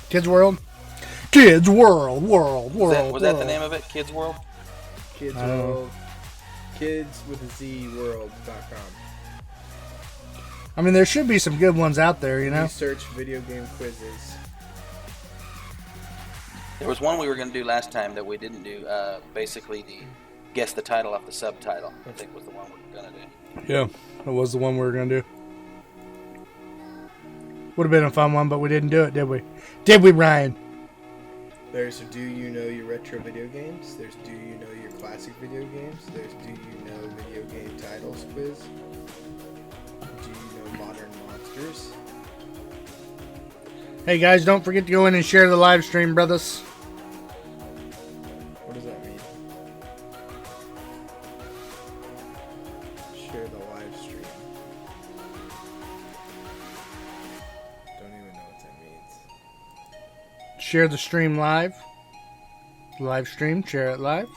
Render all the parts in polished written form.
Kids World? Kids World, World. Was that the name of it? Kids World? Kids World. Kids with a Z World.com. I mean, there should be some good ones out there, you know? Research video game quizzes. There was one we were going to do last time that we didn't do. Basically, guess the title off the subtitle, I think was the one we were going to do. Yeah, that was the one we were going to do. Would have been a fun one, but we didn't do it, did we? Did we, Ryan? There's Do You Know Your Retro Video Games? There's Do You Know Your Classic Video Games? There's Do You Know Video Game Titles Quiz? Do You Know Modern Monsters? Hey guys, don't forget to go in and share the live stream, brothers. What does that mean? Share the live stream. Don't even know what that means. Share the stream live. Live stream, share it live.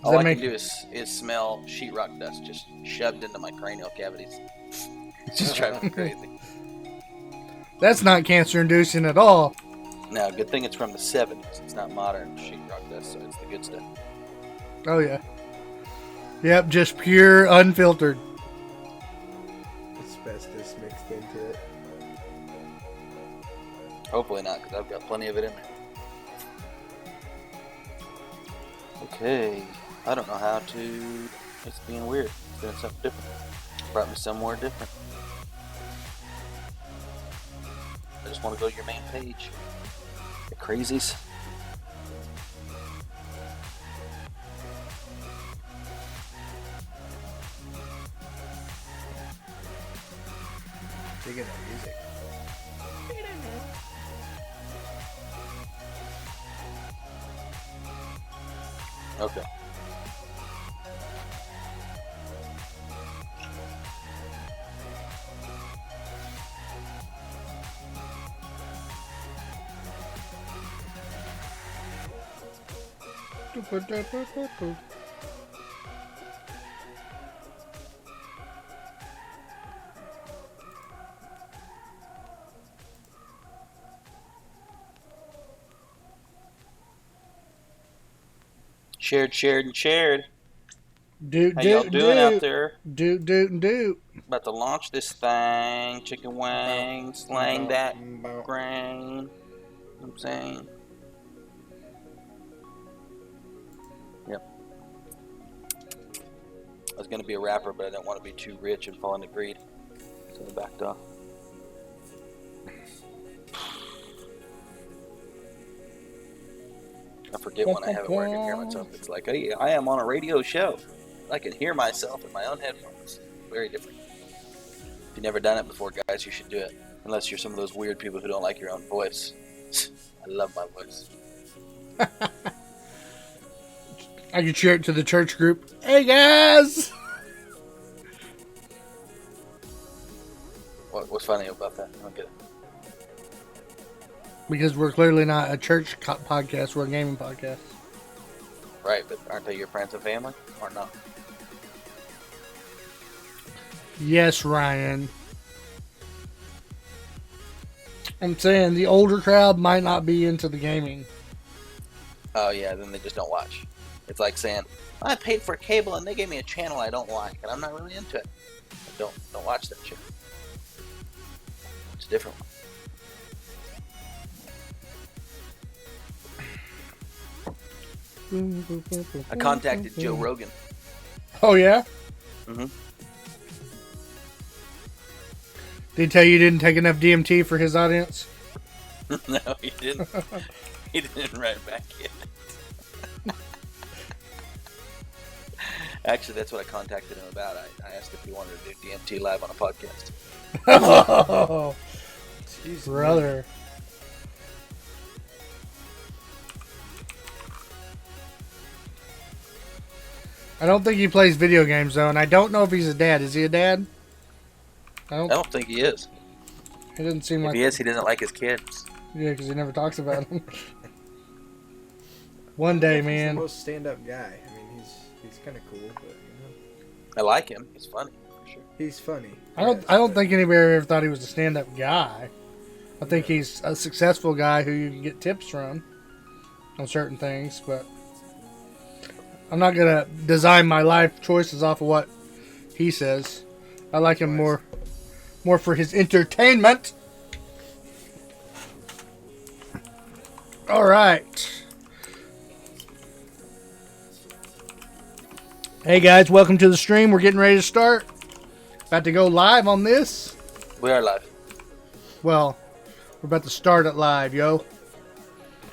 All I can do is smell sheetrock dust just shoved into my cranial cavities. It's just driving me crazy. That's not cancer-inducing at all. No, good thing it's from the 70s. It's not modern sheetrock dust, so it's the good stuff. Oh, yeah. Yep, just pure, unfiltered. Asbestos mixed into it. Hopefully not, because I've got plenty of it in there. Okay. I don't know how to... It's being weird. It's doing something different. Brought me somewhere different. I just want to go to your main page. The crazies. Digging that music. Okay. Shared, and shared. How y'all doing out there? Doot. About to launch this thing. Chicken wing, slang that grain. You know what I'm saying? Yep. I was going to be a rapper, but I didn't want to be too rich and fall into greed. So I backed off. I forget when I have it where I can hear myself. It's like, hey, I am on a radio show. I can hear myself in my own headphones. Very different. If you've never done it before, guys, you should do it. Unless you're some of those weird people who don't like your own voice. I love my voice. I could share it to the church group. Hey, guys! What's funny about that? I don't get it. Because we're clearly not a church podcast, we're a gaming podcast. Right, but aren't they your friends and family? Or not? Yes, Ryan. I'm saying the older crowd might not be into the gaming. Oh, yeah, then they just don't watch. It's like saying, I paid for cable and they gave me a channel I don't like, and I'm not really into it. Don't watch that shit. It's a different one. I contacted Joe Rogan. Oh, yeah? Mm-hmm. Did he tell you didn't take enough DMT for his audience? No, he didn't. He didn't write back yet. Actually, that's what I contacted him about. I asked if he wanted to do DMT live on a podcast. Oh, jeez, brother. I don't think he plays video games, though, and I don't know if he's a dad. Is he a dad? I don't think he is. He doesn't seem like... If he is, he doesn't like his kids. Yeah, because he never talks about them. One day, man. He's the most stand-up guy. I mean, he's kind of cool, but you know. I like him. He's funny, for sure. He's funny. I don't think anybody ever thought he was a stand-up guy. I think he's a successful guy who you can get tips from on certain things, but I'm not gonna design my life choices off of what he says. I like him more for his entertainment. All right. Hey guys, welcome to the stream. We're getting ready to start. About to go live on this. We are live. Well, we're about to start it live, yo.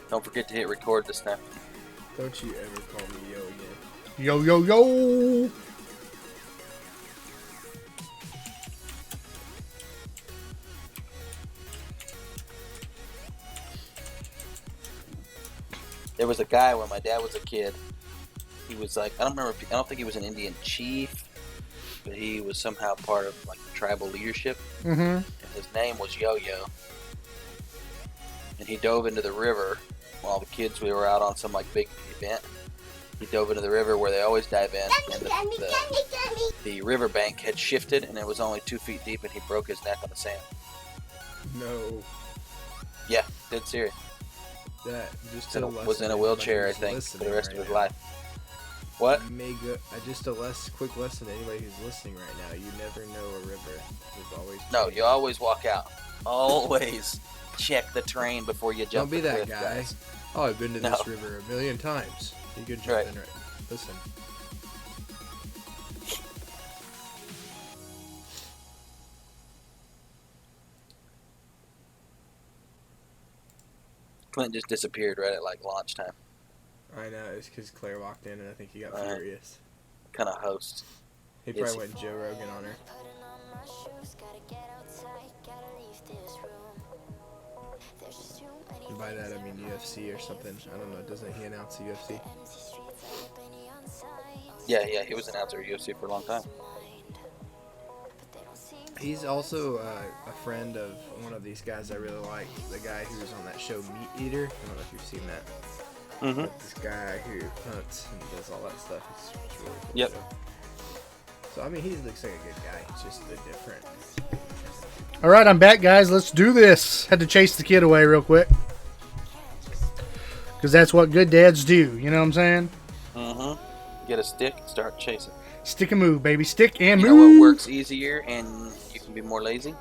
Don't forget to hit record this time. Don't you ever call me yo again. Yo, yo, yo. There was a guy when my dad was a kid. He was like, I don't think he was an Indian chief, but he was somehow part of like the tribal leadership. Mm-hmm. And his name was Yo-Yo. And he dove into the river while the kids, we were out on some like big event. He dove into the river where they always dive in, and the riverbank had shifted, and it was only 2 feet deep, and he broke his neck on the sand. No. Yeah, dead serious. That just Was in a wheelchair, I think, for the rest of his life. What? Just a quick lesson to anybody who's listening right now. You never know a river. There's always You always walk out. Always check the terrain before you jump. Don't be that cliff, guy. guys. Oh, I've been to this river a million times. You can jump in right. Listen. Clint just disappeared right at like launch time. I know, it's because Claire walked in and I think he got furious. Kind of host. He probably went Joe Rogan on her. And by that I mean UFC or something. I don't know, doesn't he announce the UFC? Yeah, he was an announcer at UFC for a long time. He's also a friend of one of these guys I really like. The guy who was on that show Meat Eater. I don't know if you've seen that. Mm-hmm. But this guy who hunts and does all that stuff. It's really cool. Yep. So I mean, he looks like a good guy. He's just a different. All right, I'm back, guys. Let's do this. Had to chase the kid away real quick. Because that's what good dads do. You know what I'm saying? Mm-hmm. Get a stick, start chasing. Stick and move, baby. Stick and You move. know what works easier and you can be more lazy?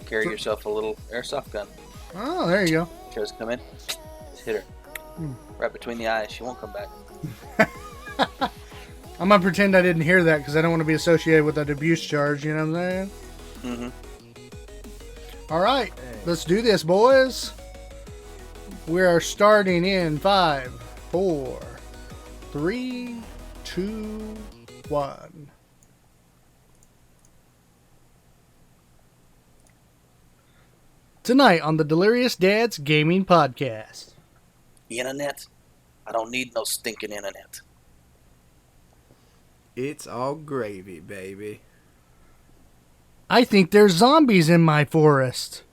Carry yourself a little airsoft gun. Oh, there you go. Kara's come in. Just hit her. Right between the eyes. She won't come back. I'm going to pretend I didn't hear that because I don't want to be associated with that abuse charge. You know what I'm saying? Mm-hmm. All right. Let's do this, boys. We are starting in 5, 4, 3, 2, 1. Tonight on the Delirious Dads Gaming Podcast. Internet? I don't need no stinking internet. It's all gravy, baby. I think there's zombies in my forest.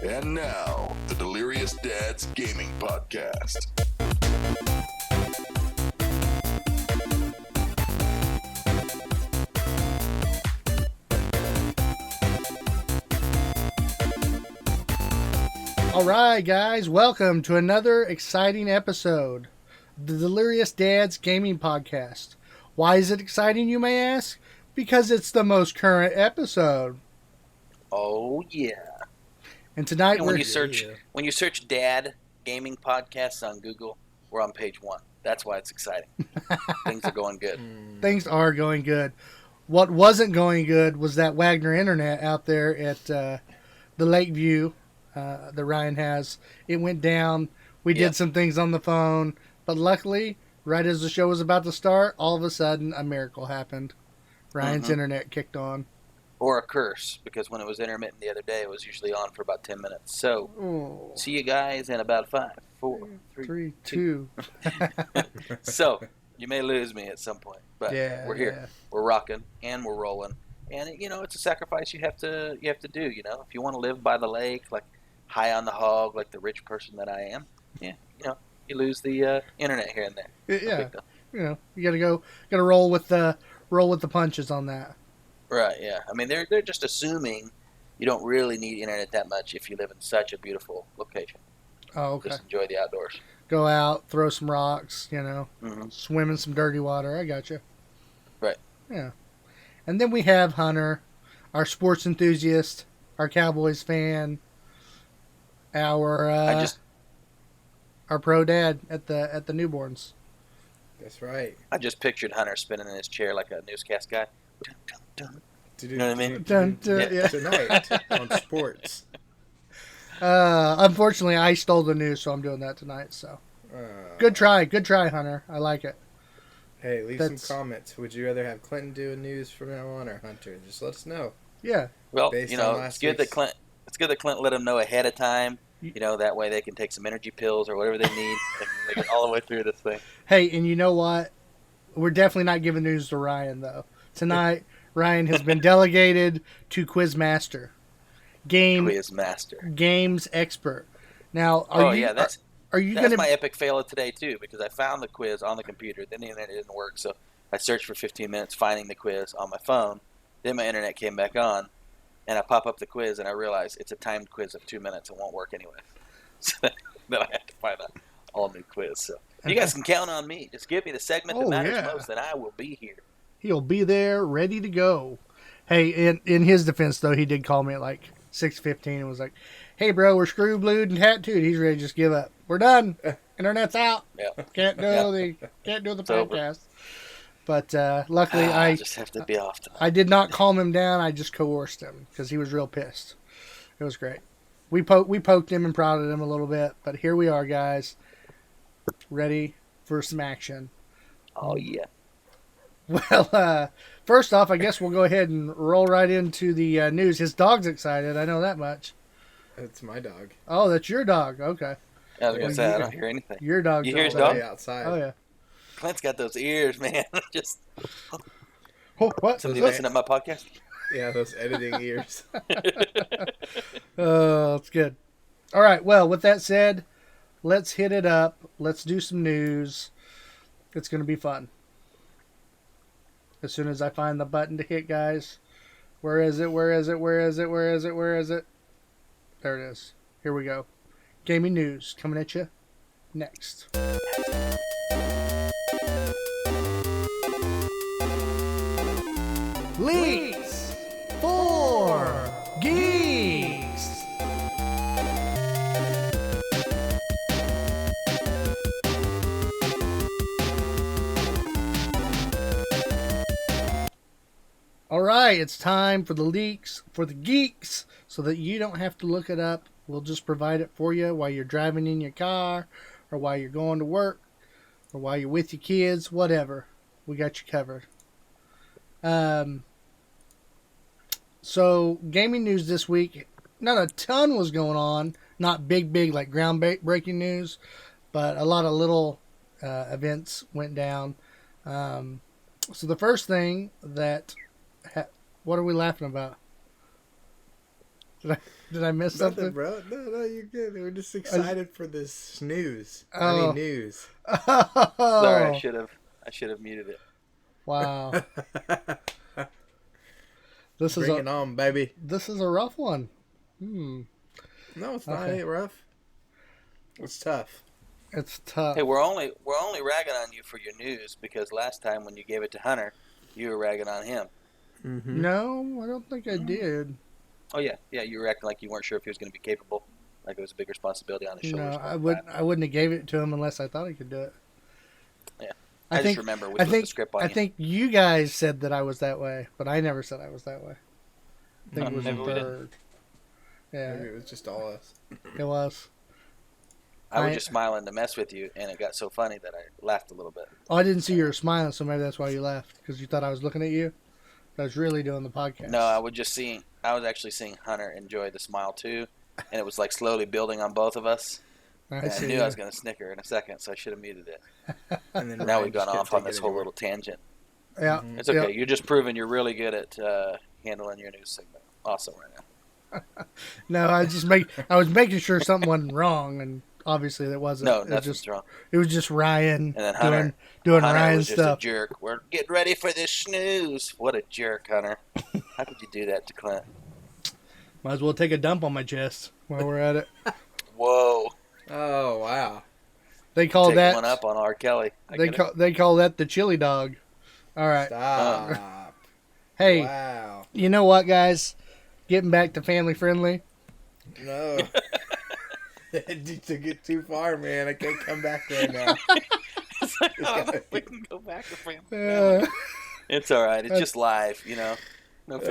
And now, the Delirious Dads Gaming Podcast. All right, guys, welcome to another exciting episode of the Delirious Dads Gaming Podcast. Why is it exciting, you may ask? Because it's the most current episode. Oh, yeah. And tonight And when you search Dad Gaming Podcasts on Google, we're on page 1. That's why it's exciting. Things are going good. Things are going good. What wasn't going good was that Wagner Internet out there at the Lakeview that Ryan has. It went down. We did some things on the phone, but luckily, right as the show was about to start, all of a sudden, a miracle happened. Ryan's internet kicked on. Or a curse, because when it was intermittent the other day, it was usually on for about 10 minutes. So, see you guys in about 5, 4, 3, 2. So, you may lose me at some point, but we're here. Yeah. We're rocking, and we're rolling. And, it's a sacrifice you have to do, If you want to live by the lake, like high on the hog, like the rich person that I am, Yeah, you lose the internet here and there. Yeah, you gotta roll with the punches on that. Right. Yeah. I mean, they're just assuming you don't really need internet that much if you live in such a beautiful location. Oh, okay. Just enjoy the outdoors. Go out, throw some rocks, swim in some dirty water. I got you. Right. Yeah. And then we have Hunter, our sports enthusiast, our Cowboys fan, our pro dad at the newborns. That's right. I just pictured Hunter spinning in his chair like a newscast guy. Dun, dun, dun. You know what I mean? Yeah. Tonight on sports. Unfortunately, I stole the news, so I'm doing that tonight. So, good try, Hunter. I like it. Hey, leave some comments. Would you rather have Clinton doing news from now on or Hunter? Just let us know. Yeah. Well, it's good that Clint let them know ahead of time. That way they can take some energy pills or whatever they need and make it all the way through this thing. Hey, and you know what? We're definitely not giving news to Ryan though. Tonight, Ryan has been delegated to Quizmaster. Games expert. Now, are you that's gonna... my epic fail of today too, because I found the quiz on the computer, then the internet didn't work, so I searched for 15 minutes finding the quiz on my phone. Then my internet came back on, and I pop up the quiz and I realize it's a timed quiz of 2 minutes. It won't work anyway. So then I have to find an all new quiz. So you guys can count on me. Just give me the segment that matters most, and I will be here. He'll be there, ready to go. Hey, in his defense though, he did call me at like 6:15 and was like, "Hey, bro, we're screw blued and tattooed." He's ready to just give up. We're done. Internet's out. Yep. Can't do the podcast. But luckily, I just have to be off tonight. I did not calm him down. I just coerced him because he was real pissed. It was great. We poked him and prodded him a little bit, but here we are, guys, ready for some action. Oh yeah. Well, first off, I guess we'll go ahead and roll right into the news. His dog's excited. I know that much. That's my dog. Oh, that's your dog. Okay. I was gonna say I don't hear anything. Your dog. You hear his dog outside? Oh yeah. Clint's got those ears, man. Just. Oh, what? Somebody listen to my podcast? Yeah, those editing ears. Oh, that's good. All right. Well, with that said, let's hit it up. Let's do some news. It's gonna be fun. As soon as I find the button to hit, guys. Where is it? Where is it? Where is it? Where is it? Where is it? There it is. Here we go. Gaming news coming at you next. Leaks for Geeks. All right, it's time for the leaks for the geeks so that you don't have to look it up. We'll just provide it for you while you're driving in your car or while you're going to work or while you're with your kids, whatever. We got you covered. So, gaming news this week, not a ton was going on. Not big like groundbreaking news, but a lot of little events went down. So the first thing that... what are we laughing about? Did I miss Nothing, something? bro. No, you're good. We're just excited for this news. Oh. News. Oh. Sorry, I should have muted it. Wow. Bring it on, baby. This is a rough one. No, it's not. Okay. Ain't rough. It's tough. It's tough. Hey, we're only ragging on you for your news because last time when you gave it to Hunter, you were ragging on him. Mm-hmm. No, I don't think I did. Oh yeah, you were acting like you weren't sure if he was going to be capable, like it was a big responsibility on his shoulders. No, I wouldn't have gave it to him unless I thought he could do it. Yeah, I just remember we put the script on you. I think you guys said that I was that way, but I never said I was that way. I think it was a bird. Yeah, maybe it was just all us. It was. I was just smiling to mess with you, and it got so funny that I laughed a little bit. Oh, I didn't see you were smiling, so maybe that's why you laughed, because you thought I was looking at you. I was really doing the podcast. No, I was actually seeing Hunter enjoy the smile too, and it was like slowly building on both of us. I knew I was going to snicker in a second, so I should have muted it. And then now we've gone off on this whole little tangent. Yeah, it's okay. You're just proving you're really good at handling your news segment. Awesome right now. No, I was making sure something wasn't wrong, and obviously that wasn't. No, it nothing's was just, wrong. It was just Ryan And then Hunter, doing Hunter Ryan was just stuff. a jerk. We're getting ready for this snooze. What a jerk, Hunter. How could you do that to Clint? Might as well take a dump on my chest while we're at it. Whoa. Oh, wow. They call Take that one up on R. Kelly. they call that the chili dog. All right. Stop. Hey, Wow. you know what, guys? Getting back to family friendly. No. You took it too far, man. I can't come back right now. We can go back to family. Uh, It's all right. It's just live, you know. No big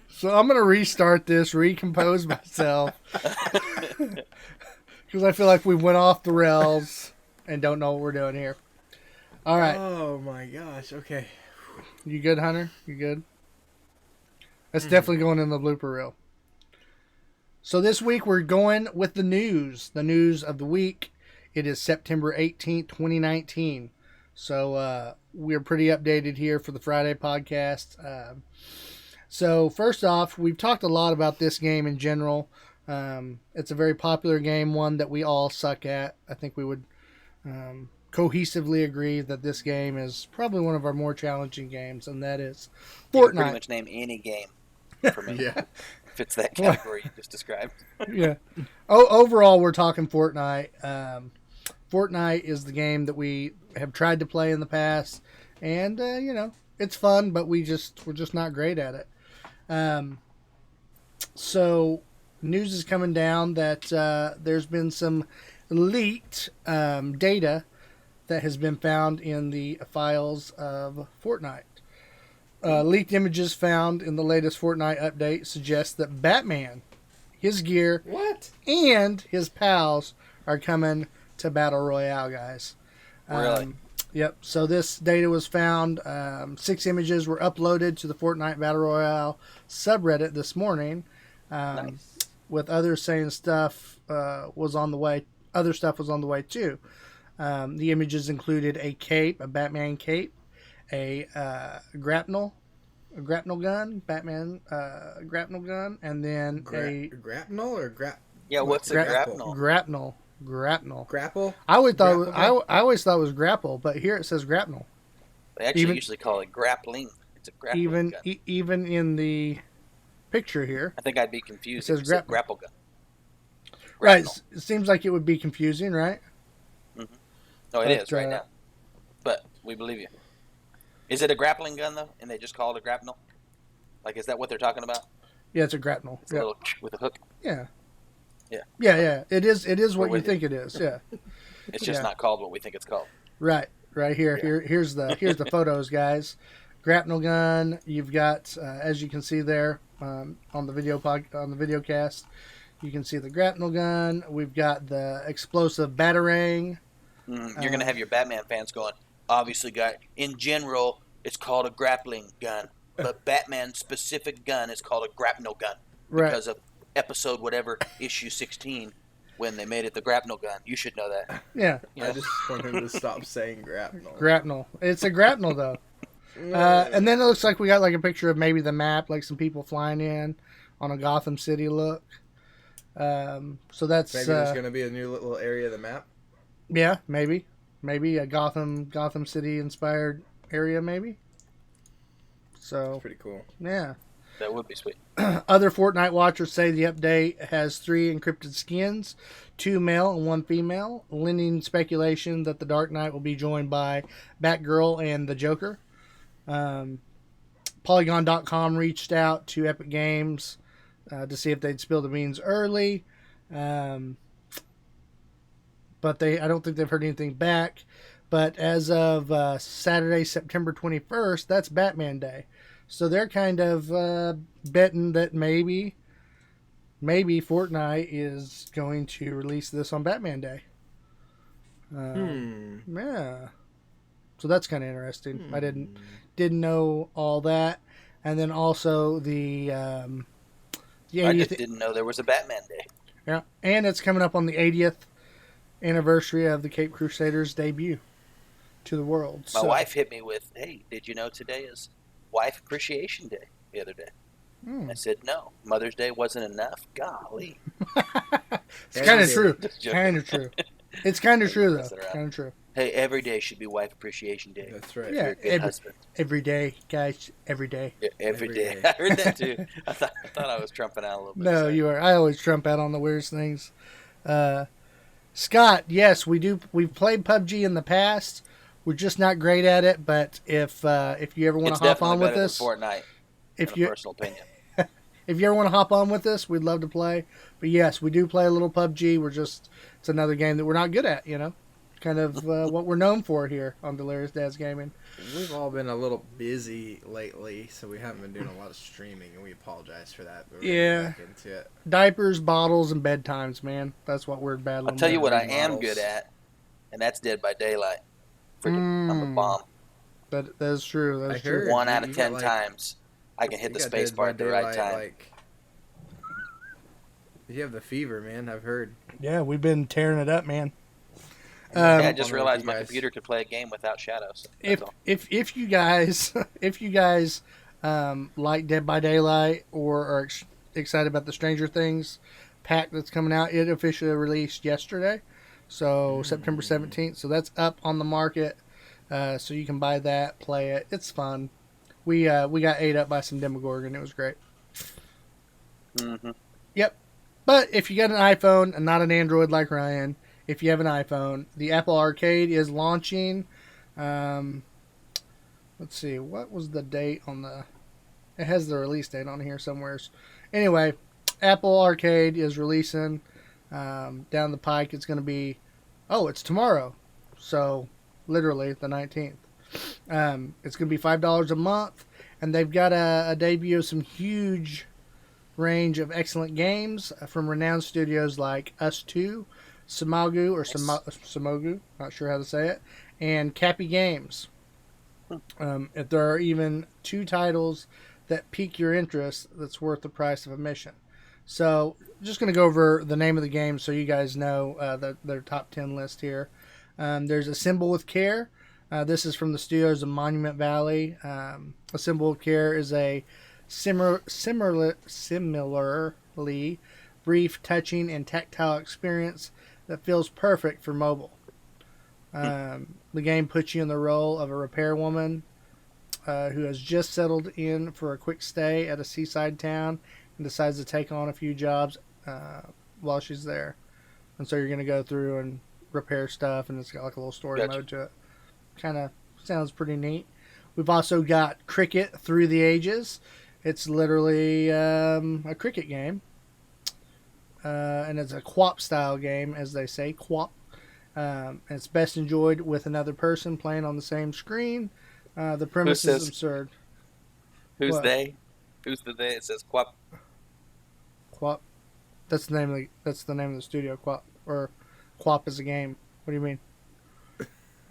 so I'm gonna restart this, recompose myself, because I feel like we went off the rails and don't know what we're doing here. All right, Oh, my gosh. Okay. you good, Hunter? You good? That's definitely going in the blooper reel. So this week we're going with the news of the week. It is September 18th, 2019. So we're pretty updated here for the Friday podcast. So first off, we've talked a lot about this game in general. It's a very popular game, one that we all suck at. I think we would cohesively agree that this game is probably one of our more challenging games, and that is You can Fortnite. pretty much name any game for me. Yeah. Fits that category you just described. Yeah. Overall, we're talking Fortnite. Fortnite is the game that we have tried to play in the past, and it's fun, but we're just not great at it. So news is coming down that there's been some leaked data that has been found in the files of Fortnite. Leaked images found in the latest Fortnite update suggest that Batman, his gear, What? and his pals are coming to Battle Royale, guys. Really? Yep. So this data was found. 6 images were uploaded to the Fortnite Battle Royale subreddit this morning, Nice. with others saying stuff was on the way. Other stuff was on the way too. The images included a cape, a Batman cape, a grapnel gun, Batman grapnel gun, and then a Grapnel or Yeah, what's a grapnel? grapnel. grapple? I always thought Grapple I always thought it was grapple, but here it says grapnel. They actually Even- usually call it grappling. It's a grappling Even gun. even in the picture here, I think I'd be confused It if says it said grapple. grapple gun. right? Grapnel. It seems like it would be confusing, right? No, it But, is right now. But we believe you. Is it a grappling gun, though, and they just call it a grapnel? Like, is that what they're talking about? Yeah, it's a grapnel. It's a Yeah. little with a hook. Yeah. Yeah. Yeah. It is We're what you with think it is. Yeah. It's just Yeah. not called what we think it's called. Right here. Yeah. Here's the photos, guys. Grapnel gun. You've got, as you can see there on the video cast, you can see the grapnel gun. We've got the explosive batarang. You're going to have your Batman fans going, obviously, guy, in general, it's called a grappling gun. But Batman's specific gun is called a grapnel gun. Right. Because of episode whatever, issue 16, when they made it the grapnel gun. You should know that. Yeah. You know? I just want him to stop saying grapnel. Grapnel. It's a grapnel though. And then it looks like we got like a picture of maybe the map, like some people flying in on a Gotham City look. So that's Maybe there's going to be a new little area of the map. yeah, maybe a Gotham City inspired area, maybe. So Pretty cool. yeah. That would be sweet. Other Fortnite watchers say the update has 3 encrypted skins, 2 male and 1 female, lending speculation that the Dark Knight will be joined by Batgirl and the Joker. Polygon.com reached out to Epic Games to see if they'd spill the beans early, but I don't think they've heard anything back. But as of Saturday, September 21st, that's Batman Day. So they're kind of betting that maybe Fortnite is going to release this on Batman Day. Yeah. So that's kind of interesting. I didn't know all that. And then also the I 80th. just didn't know there was a Batman Day. Yeah, and it's coming up on the 80th anniversary of the Cape Crusaders debut to the world. My So- wife hit me with, hey, did you know today is Wife Appreciation Day the other day? I said, no. Mother's Day wasn't enough. Golly. It's kind of Every true. day. Just joking. Kind of true. It's kind of true, though. Messing around. Kind of true. Hey, every day should be Wife Appreciation Day. That's right. Yeah. You're a good husband. Every day, guys. Every day. Yeah, every Every day. day. I heard that too. I thought I was trumping out a little bit. No, Sorry. you are. I always trump out on the weirdest things. Scott, yes, we do. We've played PUBG in the past. We're just not great at it. But if you ever want It's to hop definitely on with better than us, Fortnite. if in you a personal opinion. if you ever want to hop on with us, we'd love to play. But yes, we do play a little PUBG. It's another game that we're not good at. Kind of what we're known for here on Delirious Dads Gaming. We've all been a little busy lately, so we haven't been doing a lot of streaming, and we apologize for that. But we're Yeah. getting back into it. Diapers, bottles, and bedtimes, man. That's what we're battling. I'll tell you with. what I am models. good at, and that's Dead by Daylight. Freaking, I'm a bomb. That is true. That's I true. heard. 1 out you of got, 10 like- times, I can hit You the got space Dead bar by at the right Daylight, time. Like, you have the fever, man. I've heard. Yeah, we've been tearing it up, man. Yeah, I Um, just Wonder realized if you my guys- computer could play a game without shadows. if That's all. if you guys like Dead by Daylight or are excited about the Stranger Things pack that's coming out, it officially released yesterday, so September 17th. So that's up on the market, so you can buy that, play it. It's fun. We got ate up by some Demogorgon. It was great. Mhm. Yep. But if you got an iPhone and not an Android like Ryan, if you have an iPhone, the Apple Arcade is launching. Let's see, what was the date on the... It has the release date on here somewhere. Anyway, Apple Arcade is releasing down the pike. It's going to be... Oh, it's tomorrow. So, literally, the 19th. It's going to be $5 a month. And they've got a debut of some huge range of excellent games from renowned studios like Us2, Samagu, or Samogu, not sure how to say it, and Cappy Games. If there are even 2 titles that pique your interest, that's worth the price of admission. So, just going to go over the name of the game so you guys know their top 10 list here. There's Assemble with Care. This is from the studios of Monument Valley. Assemble with Care is a similarly brief, touching, and tactile experience that feels perfect for mobile. The game puts you in the role of a repairwoman who has just settled in for a quick stay at a seaside town and decides to take on a few jobs while she's there. And so you're going to go through and repair stuff, and it's got like a little story Gotcha. mode to it. Kind of sounds pretty neat. We've also got Cricket Through the Ages. It's literally a cricket game. And it's a QWOP style game, as they say, QWOP. And it's best enjoyed with another person playing on the same screen. The premise is says- absurd. Who's What? they? Who's the they? It says Quap. QWOP. That's the name of the studio. QWOP, or QWOP is a game. What do you mean?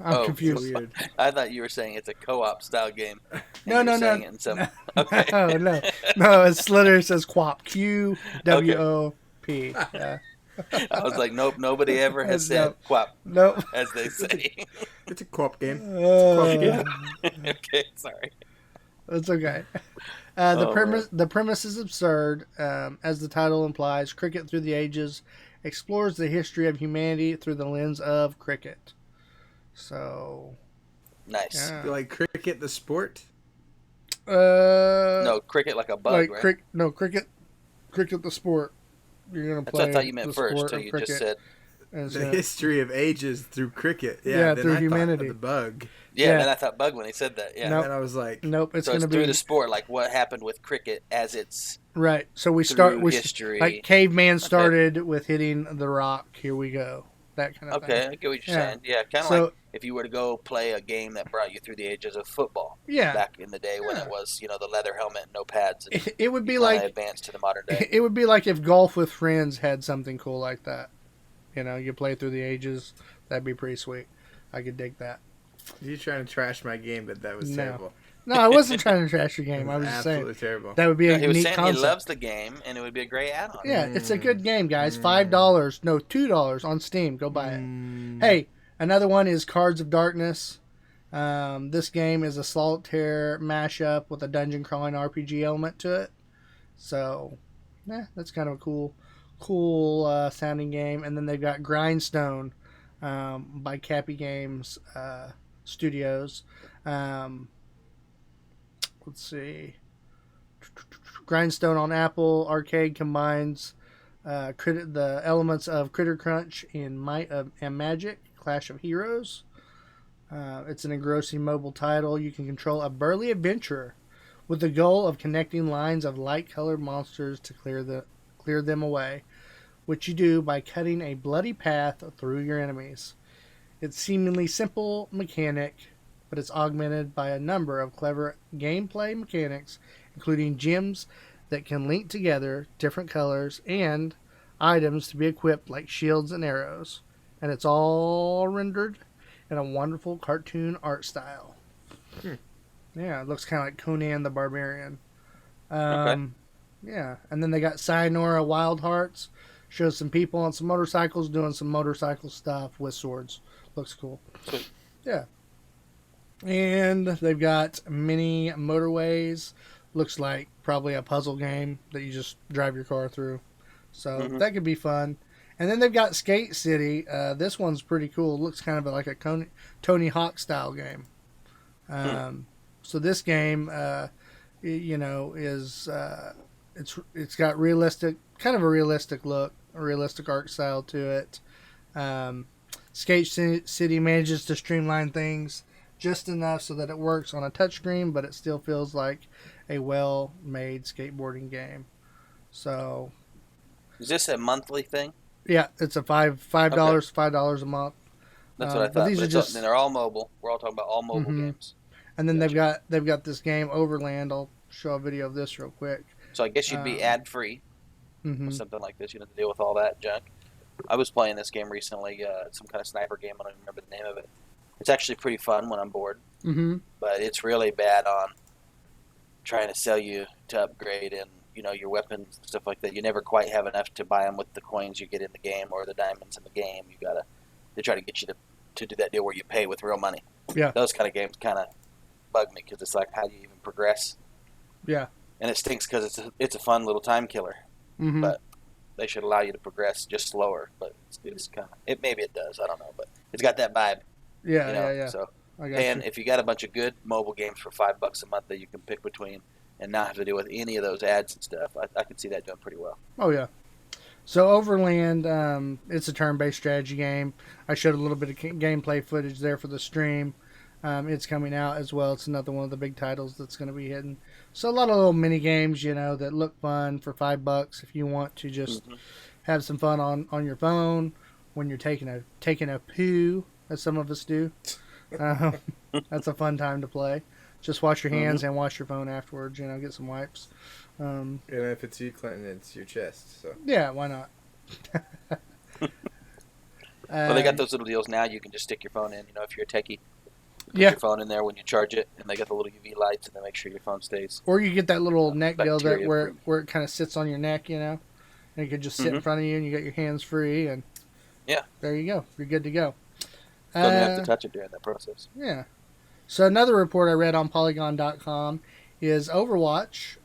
I'm Oh, confused. Weird. I thought you were saying it's a co-op style game. and No, you no, were no. saying it in some... Okay. No. It's literally says QWOP. QWOP. Yeah. I was like, nope, nobody ever has said Quap, Nope. as they say. It's a co-op game. Yeah. Okay, sorry. It's okay. Oh, The premise is absurd. As the title implies, Cricket Through the Ages explores the history of humanity through the lens of cricket. So, Nice. yeah. Like cricket, the sport. No, cricket like a bug, right? Cricket the sport. You're gonna That's play. what I thought you meant the first, sport till of you cricket, just said... and it's The gonna- history of ages through cricket. Yeah, then through I thought humanity. of the bug. Yeah, Yeah. then I thought bug when he said that, yeah. Nope. And I was like, Nope, it's So it's gonna through be the sport, like what happened with cricket as it's right. So we through start with history. like caveman started with hitting the rock. Here we go. That kind of Okay, thing. I get what you're Yeah. saying. Yeah, kind of So- like if you were to go play a game that brought you through the ages of football Yeah. back in the day when Yeah. it was, the leather helmet, no pads, and It would be kinda like advanced to the modern day. it would be like if Golf with Friends had something cool like that. You play through the ages. That'd be pretty sweet. I could dig that. you're trying to trash my game, but that was No. terrible. No, I wasn't trying to trash your It game. I was just absolutely saying terrible. that would be a He was neat saying concept. he loves the game, and it would be a great add-on. Yeah, it's a good game, guys. $5, no, $2 on Steam. Go buy it. Hey, another one is Cards of Darkness. This game is a solitaire mashup with a dungeon crawling RPG element to it. So, that's kind of a cool sounding game. And then they've got Grindstone by Cappy Games Studios. Let's see. Grindstone on Apple Arcade combines the elements of Critter Crunch and Might and Magic, Clash of Heroes. It's an engrossing mobile title. You can control a burly adventurer with the goal of connecting lines of light-colored monsters to clear them away, which you do by cutting a bloody path through your enemies. It's seemingly simple mechanic, but it's augmented by a number of clever gameplay mechanics, including gems that can link together different colors and items to be equipped like shields and arrows. And it's all rendered in a wonderful cartoon art style. Yeah, it looks kind of like Conan the Barbarian. Okay. Yeah, and then they got Sayonara Wild Hearts. Shows some people on some motorcycles doing some motorcycle stuff with swords. Looks cool. Sweet. Yeah. And they've got Mini Motorways. Looks like probably a puzzle game that you just drive your car through. So that could be fun. And then they've got Skate City. This one's pretty cool. It looks kind of like a Tony Hawk style game. So this game, is it's got kind of a realistic look, a realistic art style to it. Skate City manages to streamline things just enough so that it works on a touchscreen, but it still feels like a well-made skateboarding game. So, Is this a monthly thing? yeah, it's a $5 a month. That's what I but thought. these But are just, they're all mobile. We're all talking about all mobile games. and then they've got this game Overland. I'll show a video of this real quick. So I guess you'd be ad free with something like this. You don't have to deal with all that junk. I was playing this game recently, some kind of sniper game. I don't even remember the name of it. It's actually pretty fun when I'm bored, but it's really bad on trying to sell you to upgrade and your weapons and stuff like that. You never quite have enough to buy them with the coins you get in the game or the diamonds in the game. They try to get you to do that deal where you pay with real money. Yeah, those kind of games kind of bug me because it's like, how do you even progress? Yeah, and it stinks because it's a fun little time killer, but they should allow you to progress just slower. But it's kind of maybe it does. I don't know, but it's got that vibe. Yeah. So, and if you got a bunch of good mobile games for $5 a month that you can pick between and not have to deal with any of those ads and stuff, I could see that doing pretty well. Oh yeah. So Overland, it's a turn-based strategy game. I showed a little bit of gameplay footage there for the stream. It's coming out as well. It's another one of the big titles that's going to be hidden. So a lot of little mini games, that look fun for $5 if you want to just have some fun on your phone when you're taking a poo, as some of us do. That's a fun time to play. Just wash your hands and wash your phone afterwards. Get some wipes. And if it's you, Clinton, it's your chest. So Yeah, why not? Well, they got those little deals now. You can just stick your phone in. If you're a techie, put Yeah. your phone in there when you charge it, and they got the little UV lights, and they make sure your phone stays. Or you get that little neck deal that bacteria-free. where it kind of sits on your neck, and you can just sit in front of you, and you got your hands free, and there you go. You're good to go. Don't have to touch it during that process. Yeah. So another report I read on Polygon.com is Overwatch.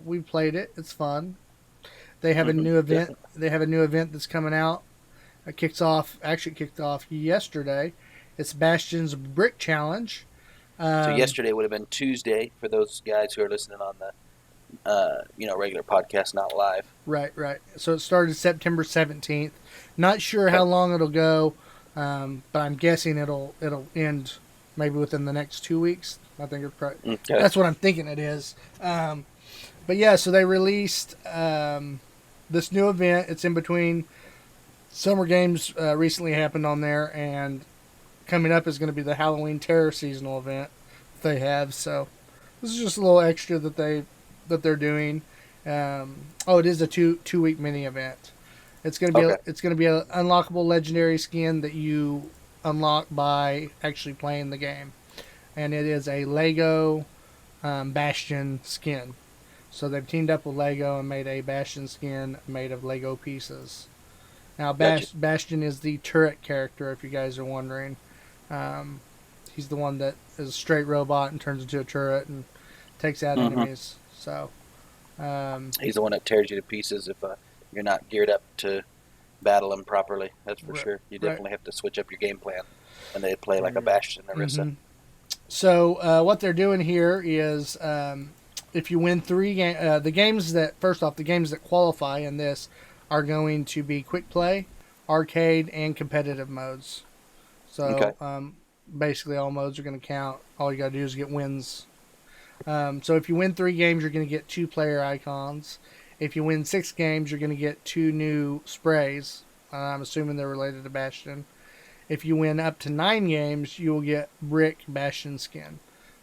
We played it. It's fun. They have a new event. Definitely. They have a new event that's coming out. It kicked off yesterday. It's Bastion's Brick Challenge. So yesterday would have been Tuesday for those guys who are listening on the regular podcast, not live. Right. So it started September 17th. Not sure how long it'll go, but I'm guessing it'll end maybe within the next 2 weeks. I think it's probably, that's what I'm thinking it is. But yeah, so they released this new event. It's in between Summer Games recently happened on there, and coming up is going to be the Halloween Terror seasonal event they have. So this is just a little extra that they're doing. It is a two week mini event. It's going to be it's going to be an unlockable legendary skin that you unlock by actually playing the game, and it is a Lego Bastion skin. So they've teamed up with Lego and made a Bastion skin made of Lego pieces. Now, Bastion is the turret character, if you guys are wondering. He's the one that is a straight robot and turns into a turret and takes out enemies. So, He's the one that tears you to pieces if you're not geared up to battle him properly. That's for sure. You definitely have to switch up your game plan when they play like a Bastion or Orisa. Mm-hmm. So what they're doing here is if you win 3 games, the games that qualify in this are going to be quick play, arcade, and competitive modes. So basically all modes are going to count. All you got to do is get wins. So if you win 3 games, you're going to get 2 player icons. If you win 6 games, you're going to get 2 new sprays. I'm assuming they're related to Bastion. If you win up to 9 games, you will get Brick Bastion skin.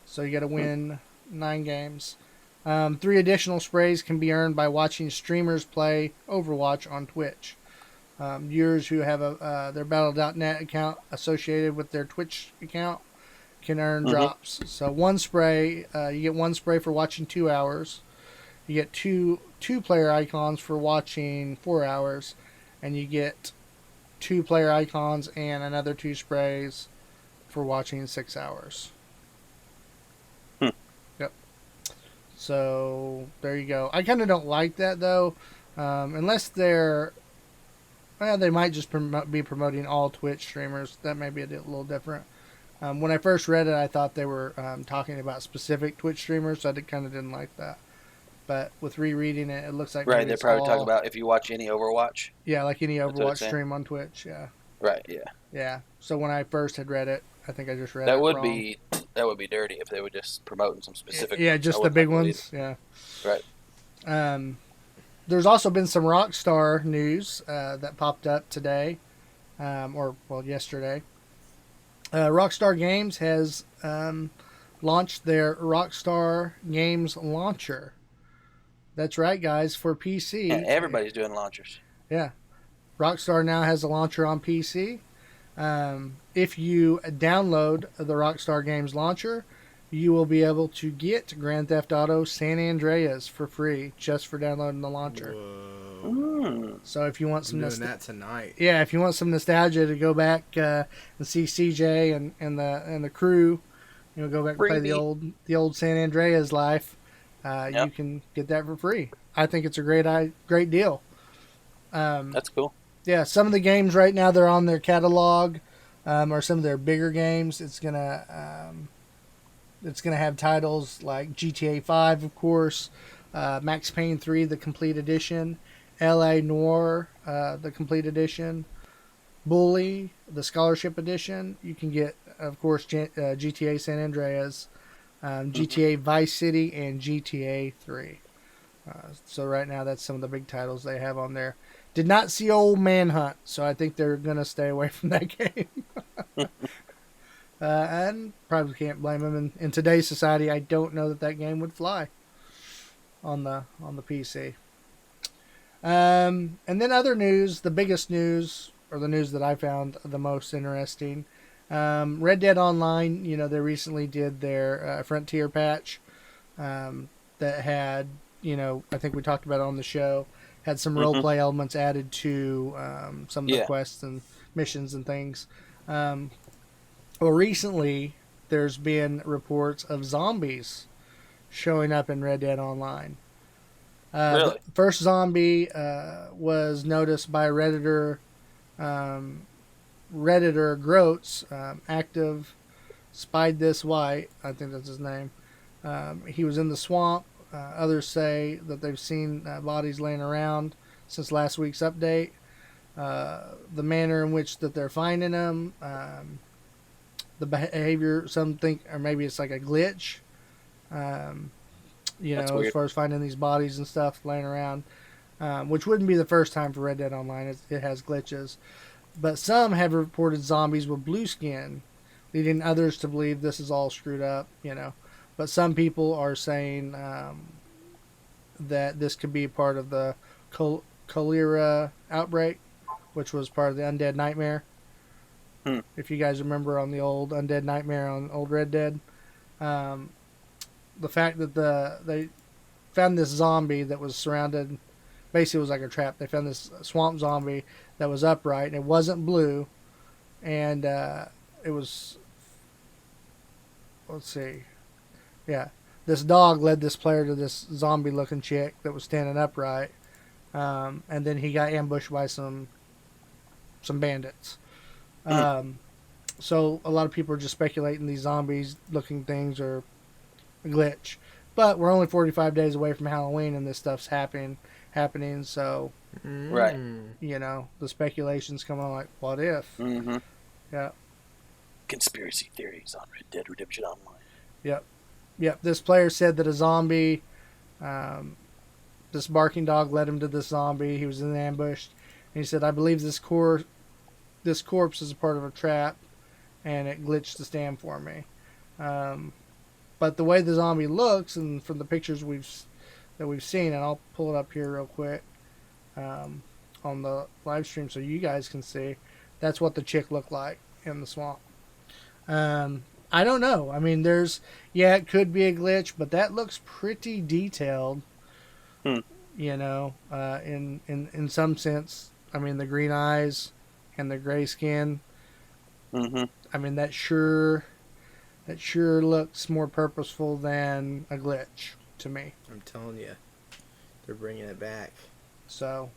So you got to win 9 games. 3 additional sprays can be earned by watching streamers play Overwatch on Twitch. Viewers who have their Battle.net account associated with their Twitch account can earn drops. So 1 spray, you get 1 spray for watching 2 hours. You get 2 player icons for watching 4 hours, and you get 2 player icons and another 2 sprays for watching 6 hours. Yep. So there you go. I kind of don't like that though, unless they might just be promoting all Twitch streamers. That may be a little different. When I first read it, I thought they were talking about specific Twitch streamers, so I kind of didn't like that. But with rereading it, it looks like they're probably talking about if you watch any Overwatch. Yeah, like any Overwatch stream on Twitch. Yeah. Right. Yeah. Yeah. So when I first had read it, I think I just read that it would wrong. That would be dirty if they were just promoting some specific. Yeah, just the big ones. Yeah. Right. There's also been some Rockstar news that popped up today, yesterday. Rockstar Games has launched their Rockstar Games launcher. That's right, guys, for PC. Yeah, everybody's doing launchers. Yeah. Rockstar now has a launcher on PC. If you download the Rockstar Games launcher, you will be able to get Grand Theft Auto San Andreas for free just for downloading the launcher. Whoa. So if you want some doing that tonight. Yeah, if you want some nostalgia to go back and see CJ and the crew, go back and play the old San Andreas life, you can get that for free. I think it's a great deal. That's cool. Yeah, some of the games right now they're on their catalog, or some of their bigger games. It's gonna have titles like GTA 5, of course, Max Payne 3, the complete edition, L.A. Noire, the complete edition, Bully, the scholarship edition. You can get, of course, GTA San Andreas, GTA Vice City, and GTA 3. So right now, that's some of the big titles they have on there. Did not see old Manhunt, so I think they're going to stay away from that game. And probably can't blame them. In today's society, I don't know that game would fly on the PC. And then other news, the biggest news, or the news that I found the most interesting. Red Dead Online, they recently did their Frontier patch that had, I think we talked about it on the show, had some roleplay elements added to some of the quests and missions and things. Well, recently, there's been reports of zombies showing up in Red Dead Online. Really? The first zombie was noticed by Redditor Groats, active Spied This White, I think that's his name. He was in the swamp. Others say that they've seen bodies laying around since last week's update. The manner in which that they're finding them, the behavior, some think, or maybe it's like a glitch. As far as finding these bodies and stuff laying around, which wouldn't be the first time for Red Dead Online. It has glitches. But some have reported zombies with blue skin, leading others to believe this is all screwed up, But some people are saying that this could be part of the cholera outbreak, which was part of the Undead Nightmare. If you guys remember on the old Undead Nightmare on old Red Dead. The fact that they found this zombie that was surrounded, basically it was like a trap. They found this swamp zombie that was upright, and it wasn't blue, and it was, let's see, yeah, this dog led this player to this zombie-looking chick that was standing upright, and then he got ambushed by some bandits. So a lot of people are just speculating these zombies-looking things are a glitch. But we're only 45 days away from Halloween, and this stuff's happening. So, Right. you know, the speculation's coming on like, what if? Mm-hmm. Yeah. Conspiracy theories on Red Dead Redemption Online. Yep. This player said that a zombie, this barking dog led him to this zombie. He was in an ambush. And he said, I believe this corpse is a part of a trap, and it glitched the stand for me. But the way the zombie looks, and from the pictures that we've seen, and I'll pull it up here real quick on the live stream so you guys can see, that's what the chick looked like in the swamp. I don't know. I mean, it could be a glitch, but that looks pretty detailed. You know, in some sense. I mean, the green eyes and the gray skin. Mm-hmm. I mean, that sure looks more purposeful than a glitch to me. I'm telling you, they're bringing it back. So,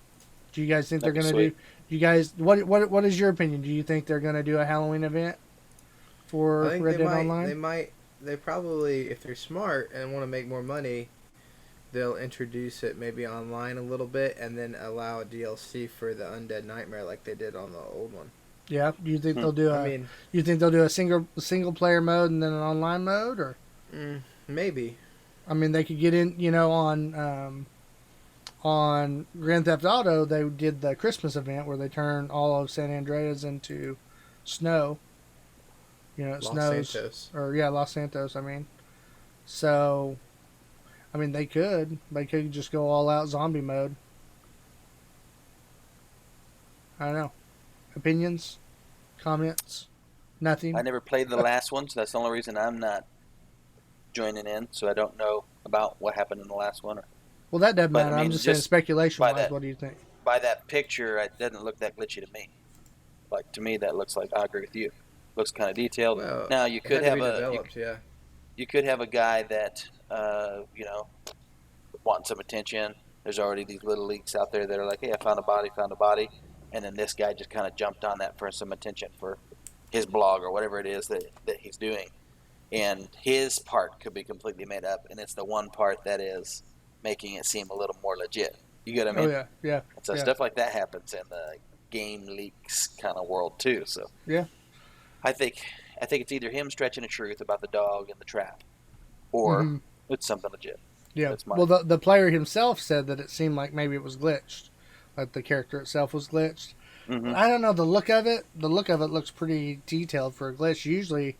do you guys think That'd they're be going to do? sweet. You guys, what is your opinion? Do you think they're going to do a Halloween event for I think Red Dead Online? They probably, if they're smart and want to make more money, they'll introduce it maybe online a little bit and then allow a DLC for the Undead Nightmare like they did on the old one. Yeah. Do you think they'll do you think they'll do a single player mode and then an online mode, or? Maybe. I mean, they could get in, you know, on Grand Theft Auto, they did the Christmas event where they turned all of San Andreas into snow. You know, it snows. Los Santos, I mean. So, I mean, they could just go all out zombie mode. I don't know. Opinions? Comments? Nothing? I never played the last one, so that's the only reason I'm not joining in. So I don't know about what happened in the last one. Well, that doesn't But, matter. I mean, I'm just saying just speculation-wise, what do you think? By that picture, it doesn't look that glitchy to me. Like, to me, that looks like, I agree with you. Looks kind of detailed. Well, now, you could it had have to be developed, you could have a guy that, you know, wanting some attention. There's already these little leaks out there that are like, hey, I found a body. And then this guy just kind of jumped on that for some attention for his blog or whatever it is that he's doing. And his part could be completely made up, and it's the one part that is making it seem a little more legit. You get what I mean? Oh, yeah. And so stuff like that happens in the game leaks kind of world too. So yeah, I think it's either him stretching the truth about the dog and the trap, or it's something legit. Yeah. Well, the player himself said that it seemed like maybe it was glitched, like the character itself was glitched. Mm-hmm. I don't know, the look of it looks pretty detailed for a glitch. Usually,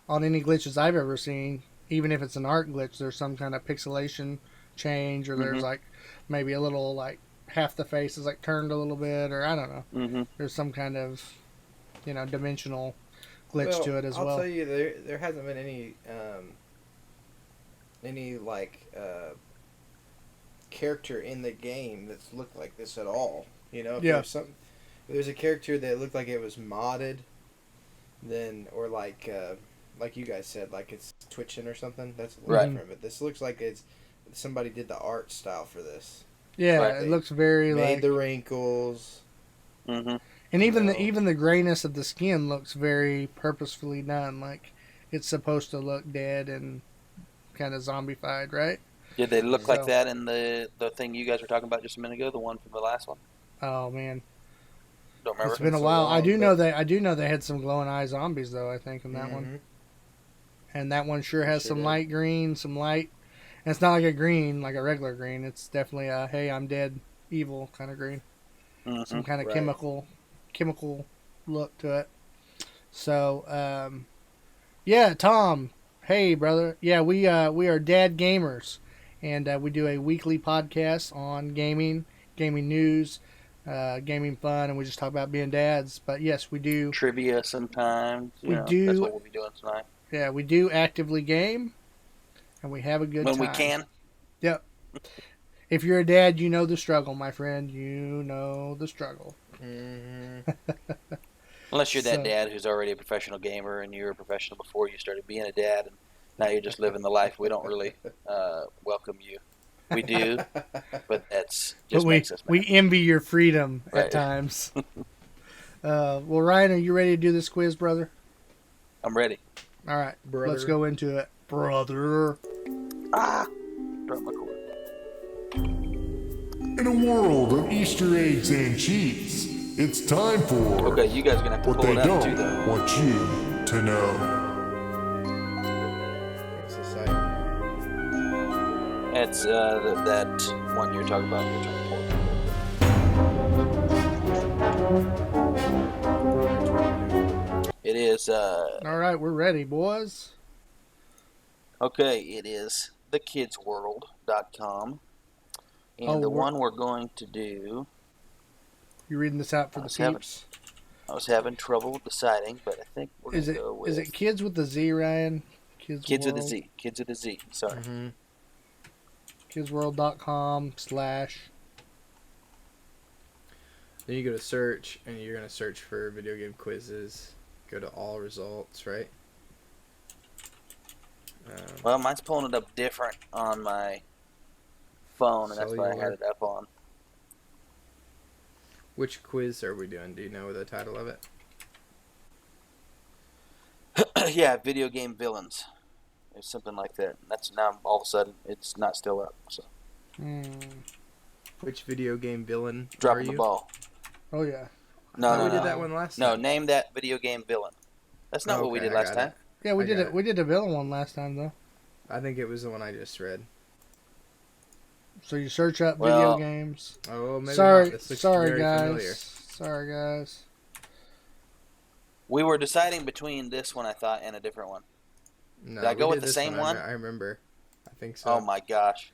on any glitches I've ever seen, even if it's an art glitch, there's some kind of pixelation change, or there's like maybe a little, like, half the face is like turned a little bit, or I don't know. There's some kind of, you know, dimensional glitch to it as well. I'll tell you, there hasn't been any like character in the game that's looked like this at all. You know, if there's a character that looked like it was modded, then, or like you guys said, like it's twitching or something, that's a little different. But this looks like it's somebody did the art style for this. Yeah, like it looks very made like the wrinkles. And even the grayness of the skin looks very purposefully done. Like it's supposed to look dead and kind of zombified, right? Did they look like that in the thing you guys were talking about just a minute ago, the one from the last one? Oh man, don't remember. It's been a while. I do know they had some glowing eye zombies though. I think in that one, and that one sure has some light green, some light. And it's not like a green, like a regular green. It's definitely a hey, I'm dead, evil kind of green. Some kind of chemical look to it. So, yeah, Tom. Hey, brother. Yeah, we are Dad Gamers, and we do a weekly podcast on gaming news, gaming fun, and we just talk about being dads. But yes, we do trivia sometimes. That's what we'll be doing tonight. Yeah, we do actively game, and we have a good time. When we can. Yep. If you're a dad, you know the struggle, my friend. You know the struggle. Unless you're that dad who's already a professional gamer and you were a professional before you started being a dad, and Now you're just living the life. We don't really welcome you. We do, but that's just makes us mad. We envy your freedom Right. at times. Well, Ryan, are you ready to do this quiz, brother? I'm ready. All right, Brother. let's go into it, brother. Drop my cord. In a world of Easter eggs and cheats, it's time for Okay, you guys are gonna have to what pull they it up too, don't though. want you to know. What's the site? It's that one you're talking about. Which one? It is. All right, we're ready, boys. Okay, it is thekidsworld.com. And the one we're going to do, You reading this out for the peeps? I was having trouble deciding, but I think we're going to go with... Is it kids with the Z, Ryan? Kids with a Z. Kids with a Z. Sorry. Mm-hmm. Kidsworld.com/ Then you go to search, and you're going to search for video game quizzes. Go to all results, right? Well, mine's pulling it up different on my phone, and that's why I had it up on. Which quiz are we doing? Do you know the title of it? Yeah, video game villains. It's something like that. That's now all of a sudden it's not still up. So Which video game villain are dropping you? the ball. Oh yeah. No, we did that one last No, time. name that video game villain. That's not what we Okay, did I last got time. it. Yeah, we I did got it. We did a villain one last time though. I think it was the one I just read. So you search up Well- video games. Oh, maybe Sorry, not. This looks sorry very guys. familiar. Sorry guys. We were deciding between this one, I thought, and a different one. No, Did I go we with did the this same one? I remember. I think so. Oh my gosh.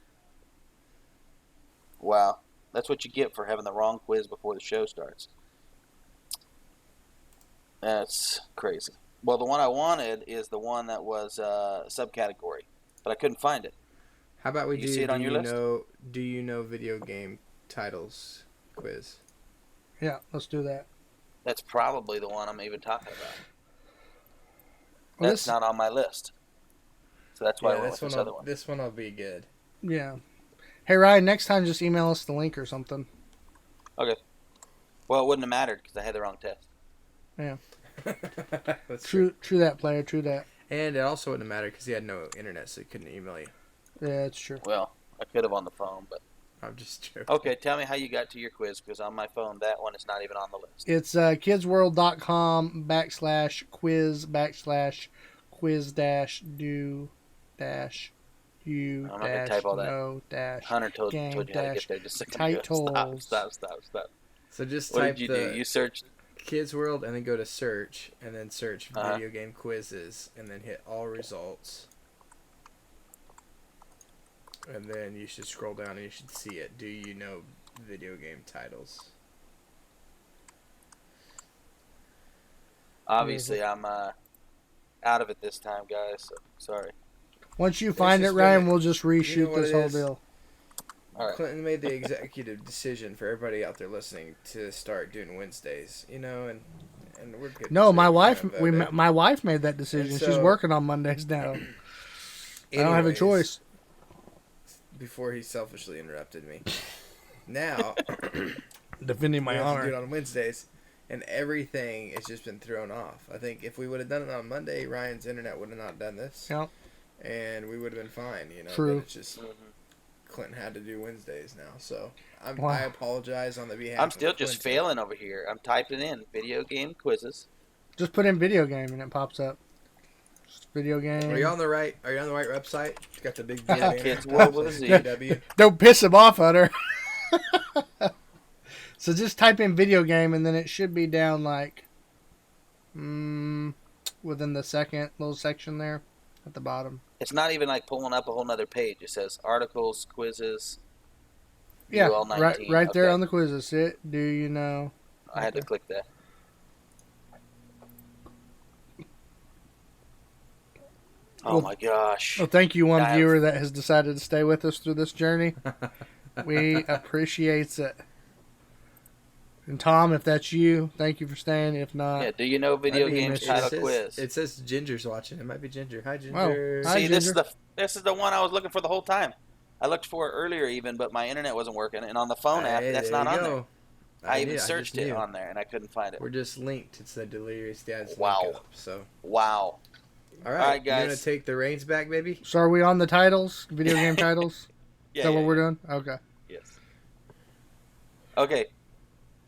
Wow. That's what you get for having the wrong quiz before the show starts. That's crazy. Well, the one I wanted is the one that was subcategory, but I couldn't find it. How about we You do? see it on your list? Do you know video game titles quiz? Yeah, let's do that. That's probably the one I'm even talking about. Well, That's not on my list. So that's why I went this with one. this other one. This one will be good. Yeah. Hey Ryan, next time just email us the link or something. Okay. Well, it wouldn't have mattered because I had the wrong test. Yeah. That's True that, player. True that. And it also wouldn't matter because he had no internet, so he couldn't email you. Yeah, that's true. Well, I could have on the phone, but... I'm just joking. Okay, tell me how you got to your quiz, because on my phone, that one is not even on the list. It's kidsworld.com /quiz -quiz -do -you I'm not going to type all that. -no Hunter told you how to get there just a second ago. Stop. So just What type did you do? You searched... Kids World and then go to search and then search video game quizzes and then hit all results. And then you should scroll down and you should see it. Do you know video game titles? Obviously, I'm out of it this time, guys. So sorry. Once you find it, just Ryan, been we'll just reshoot what this it whole is? deal. All right. Clinton made the executive decision for everybody out there listening to start doing Wednesdays, and we're good. No, my wife. Anyways, My wife made that decision. And She's so- working on Mondays now. I don't have a choice. Before he selfishly interrupted me. Now, Defending my we have to do it honor. on Wednesdays, and everything has just been thrown off. I think if we would have done it on Monday, Ryan's internet would have not done this, Yep. and we would have been fine. True. But it's just Clinton had to do Wednesdays now, so Wow. I apologize on the behalf. I'm of still just Clinton. failing over here. I'm typing in video game quizzes. Just put in video game and it pops up. Just video game. Are you on the right? Are you on the right website? It's got the big Kids World with a Z. W. Don't piss him off, Hunter. So just type in video game and then it should be down like within the second little section there at the bottom. It's not even like pulling up a whole nother page. It says articles, quizzes. Yeah, UL 19. right there Okay. on the quizzes. Do you know? I had to click that. Oh Well- my gosh. Well, thank you, one I have- viewer that has decided to stay with us through this journey. We appreciate it. And Tom, if that's you, thank you for staying. If not, Yeah, do you know video Might be games Mitch. title quiz? It says Ginger's watching. It might be Ginger. Hi, Ginger. Hi, See, Ginger. this is the one I was looking for the whole time. I looked for it earlier even, but my internet wasn't working. And on the phone app, Hey, that's there not you on there. go. I even just searched it knew. on there, and I couldn't find it. We're just linked. It's the Delirious Dad's Wow. link up. So, Wow. all All right, right, guys. You gonna take the reins back, baby? So are we on the titles? Video game titles? Yeah, Is that yeah, what we're yeah. doing? Okay. Yes. Okay.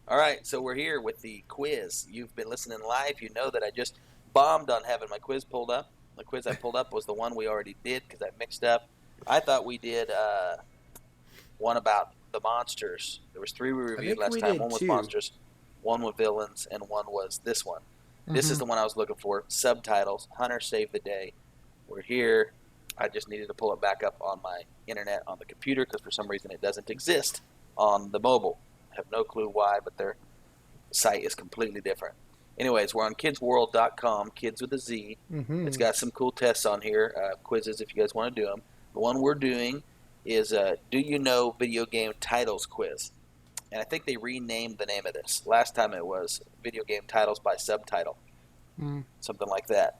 All right, so we're here with the quiz. You've been listening live. You know that I just bombed on having my quiz pulled up. The quiz I pulled up was the one we already did because I mixed up. I thought we did one about the monsters. There was 3 we reviewed think last we time. did One was 2. monsters, one was villains, and one was this one. This Mm-hmm. is the one I was looking for. Subtitles. Hunter saved the day. We're here. I just needed to pull it back up on my internet on the computer because for some reason it doesn't exist on the mobile. I have no clue why, but their site is completely different. Anyways, we're on kidsworld.com, kids with a Z. Mm-hmm. It's got some cool tests on here, quizzes if you guys want to do them. The one we're doing is Do You Know Video Game Titles Quiz. And I think they renamed the name of this. Last time it was Video Game Titles by Subtitle, something like that,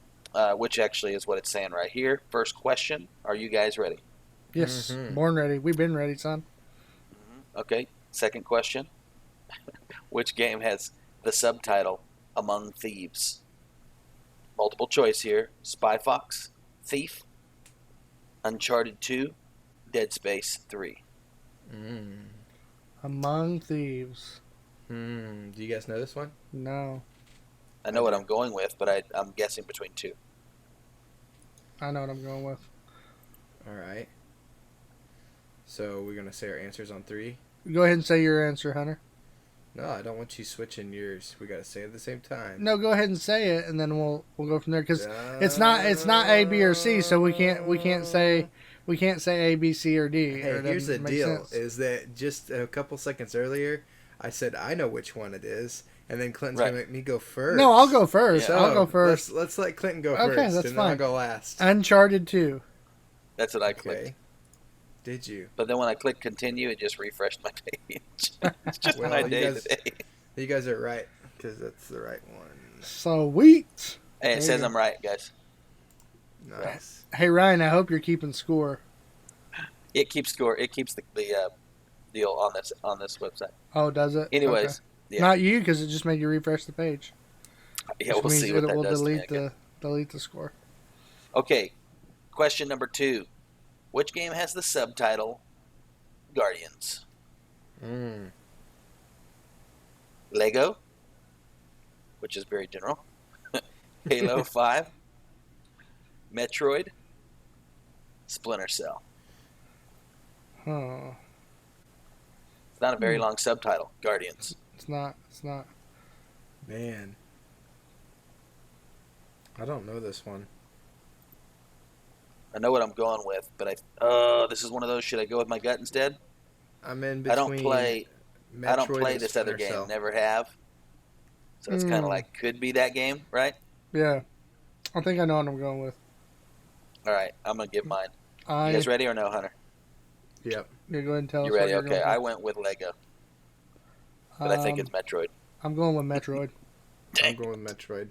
which actually is what it's saying right here. First question, are you guys ready? Yes, Mhm. born ready. We've been ready, son. Okay, second question. Which game has the subtitle Among Thieves? Multiple choice here. Spy Fox, Thief, Uncharted 2, Dead Space 3. Among Thieves. Do you guys know this one? No, I know what I'm going with, but I'm guessing between 2. I know what I'm going with. All right. So we're gonna say our answers on 3. Go ahead and say your answer, Hunter. No, I don't want you switching yours. We gotta say it at the same time. No, go ahead and say it, and then we'll go from there. Because it's not A, B, or C, so we can't say A, B, C, or D. Hey, or it here's the doesn't make deal: sense. is that just a couple seconds earlier, I said I know which one it is, and then Clinton's Right. gonna make me go first. No, I'll go first. Yeah. I'll go first. Let's let Clinton go Okay, first, that's and then I'll fine. go last. Uncharted 2. That's what I clicked. Okay. Did you? But then when I clicked continue, it just refreshed my page. It's just Well, my you day guys- today. You guys are right, because that's the right one. Sweet. Hey, it There says you I'm right, guys. Nice. Hey, Ryan, I hope you're keeping score. It keeps score. It keeps the deal on this website. Oh, does it? Anyways, Okay. yeah. Not you, because it just made you refresh the page. Yeah, Which we'll means see what it that will does to me. delete the score. Okay, question number 2. Which game has the subtitle Guardians? Lego, which is very general. Halo 5, Metroid, Splinter Cell. Oh, It's not a very long subtitle. Guardians. it's not. It's not. Man. I don't know this one. I know what I'm going with, but this is one of those. Should I go with my gut instead? I'm in between. I don't play Metroid this and other Splinter game. Cell. Never have. So it's kind of like could be that game, right? Yeah, I think I know what I'm going with. All right, I'm gonna give mine. You I guys ready or no, Hunter? Yep. yeah, go ahead and tell You us. ready? What you're Okay, going I went with Lego, but I think it's Metroid. I'm going with Metroid. I'm going with Metroid.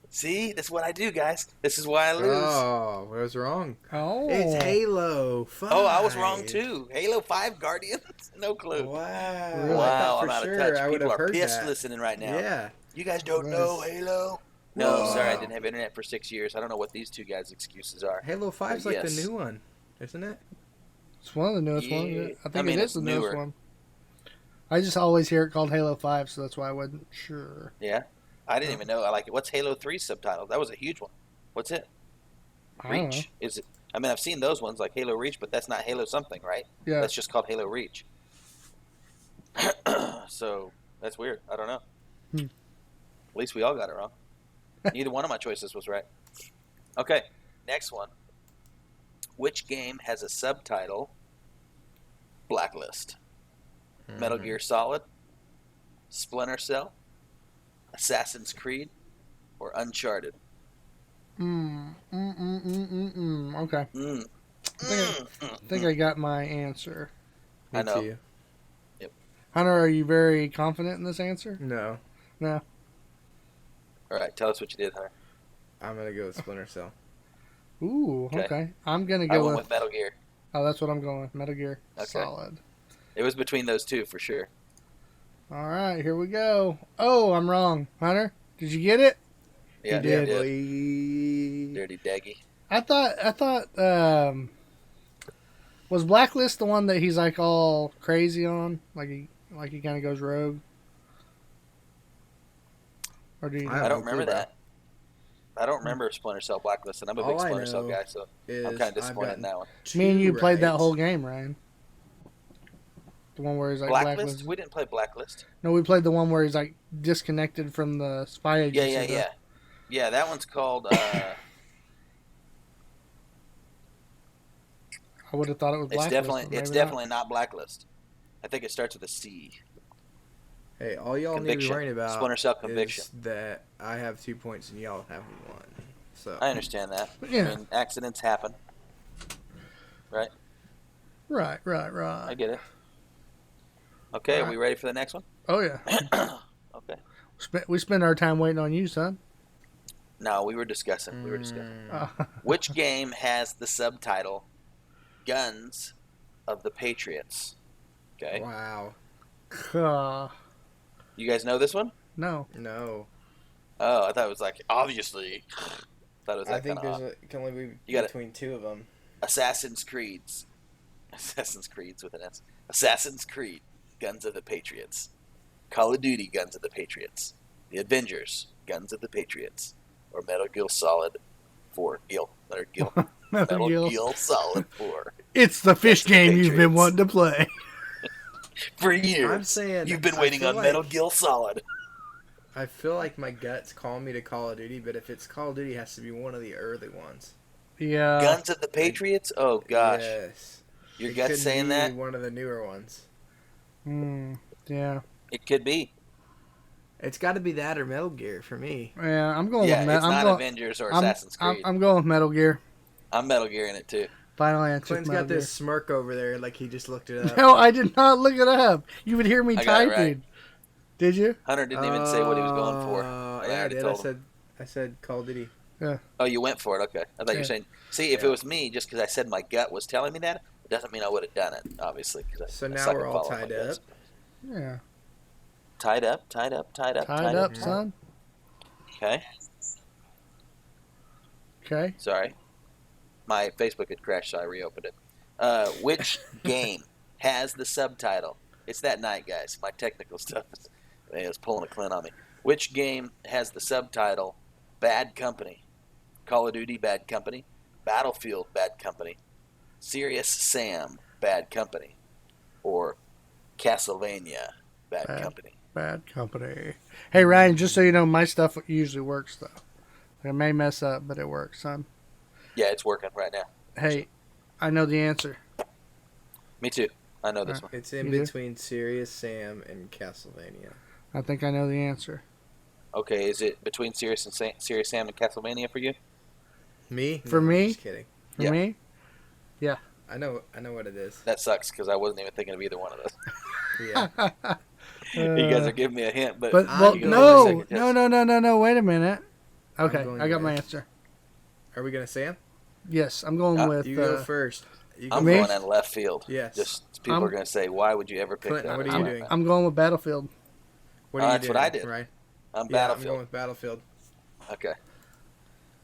See, that's what I do, guys. This is why I lose. Oh, I was wrong. Oh, It's Halo 5. Oh, I was wrong too. Halo 5 Guardians? No clue. Wow. Really? I Wow, thought I'm for out sure of touch. I would People have are heard pissed that. listening right now. Yeah. You guys don't Nice. know Halo? No, Whoa. sorry, I didn't have internet for 6 years. I don't know what these two guys' excuses are. Halo 5's like Yes. the new one, isn't it? it's one of the newest Yeah. ones. I think I mean, it it's is the newest newer. one. I just always hear it called Halo 5, so that's why I wasn't sure. Yeah? I didn't even know. I like it. What's Halo 3's subtitle? That was a huge one. What's it? I don't know. Reach? Is it? I mean, I've seen those ones like Halo Reach, but that's not Halo something, right? Yeah, That's just called Halo Reach. So that's weird. I don't know. At least we all got it wrong. Neither one of my choices was right. Okay, next one. Which game has a subtitle Blacklist? Metal Gear Solid, Splinter Cell, Assassin's Creed, or Uncharted? Okay, Mm. I think I got my answer. Me I know. too. Hunter, are you very confident in this answer? No, No. All right, tell us what you did, Hunter. I'm gonna go with Splinter Cell. Ooh, Okay. okay. I'm gonna I go went with. with Metal Gear. Oh, that's what I'm going with. Metal Gear Okay. Solid. It was between those two for sure. All right, here we go. Oh, I'm wrong. Hunter, did you get it? Yeah, You did. Dirty Daggy. I thought, was Blacklist the one that he's like all crazy on? Like he kind of goes rogue? Or do you? I don't no remember clue, that. I don't remember Splinter Cell Blacklist, and I'm a big All I Splinter Cell know guy, so is I'm kind of I've disappointed in gotten that one. Me and you two played that right. whole game, Ryan. The one where he's like Blacklist? Blacklist. We didn't play Blacklist. No, we played the one where he's like disconnected from the spy agency. Yeah, that one's called. I would have thought it was Blacklist. but It's maybe definitely not Blacklist. I think it starts with a C. Hey, all y'all need to be Conviction. worrying about Splinter Cell Conviction. is that I have 2 points and y'all have 1. So I understand that. Yeah. I mean, accidents happen. Right? Right. I get it. Okay, are we ready for the next one? Oh yeah. Okay. We spend our time waiting on you, son. No, we were discussing. Which game has the subtitle Guns of the Patriots? Okay. Wow. You guys know this one? No. No. Oh, I thought it was like, obviously. Thought it was I like think kind of it can only be You got it. between 2 of them. Assassin's Creeds with an S. Assassin's Creed, Guns of the Patriots. Call of Duty, Guns of the Patriots. The Avengers, Guns of the Patriots. Or Metal Gear Solid 4. Metal Gear Solid 4. It's the fish Guns of the game you've been Patriots. wanting to play. For years. I'm saying You've been I waiting feel on like- Metal Gear Solid. I feel like my gut's calling me to Call of Duty, but if it's Call of Duty, it has to be one of the early ones. Yeah. Guns of the Patriots? Oh, gosh. Yes. Your It gut's couldn't saying be that? one of the newer ones. Yeah. It could be. It's got to be that or Metal Gear for me. Yeah. I'm going Yeah, with it's I'm not going, Avengers or I'm, Assassin's Creed. I'm going with Metal Gear. I'm Metal Gear in it, too. Final answer. Clint's Metal got this smirk over there like he just looked it Gear. up. No, I did not look it up. You would hear me I got it typing. right. Did you? Hunter didn't even say what he was going for. But Yeah, I already did. told him. I said Call of Duty. Oh, you went for it. Okay. I thought you Yeah. were saying. See, if Yeah. it was me, just because I said my gut was telling me that, it doesn't mean I would have done it. Obviously, because So now we're all tied up. Yeah. Tied up. Tied up, son. Okay. Okay. Sorry, my Facebook had crashed, so I reopened it. Which game has the subtitle? It's that night, guys. My technical stuff is pulling a Clint on me. Which game has the subtitle Bad Company? Call of Duty, Bad Company. Battlefield, Bad Company. Serious Sam, Bad Company. Or Castlevania, Bad Company. Bad company. Hey, Ryan, just so you know, my stuff usually works, though. It may mess up, but it works, son. Yeah, it's working right now. Hey, I know the answer. Me too. I know this one. It's in You do? between Serious Sam and Castlevania. I think I know the answer. Okay, is it between Serious Sam and Castlevania for you? Me? For No, me? Just kidding. For Yeah. me? I know what it is. That sucks because I wasn't even thinking of either one of those. Yeah. You guys are giving me a hint, but But, I'm well, you go no, for the second guess. no, wait a minute. Okay, going I got my with- answer. Are we gonna Sam? Yes, I'm going with... You go first. You go I'm Me? going in left field. Yes. Just people I'm- are going to say, "Why would you ever pick Clinton, that?" what are you doing? I'm going with Battlefield. What are you that's doing? what I did. Right. I'm Yeah, I'm Battlefield. going with Battlefield. Okay.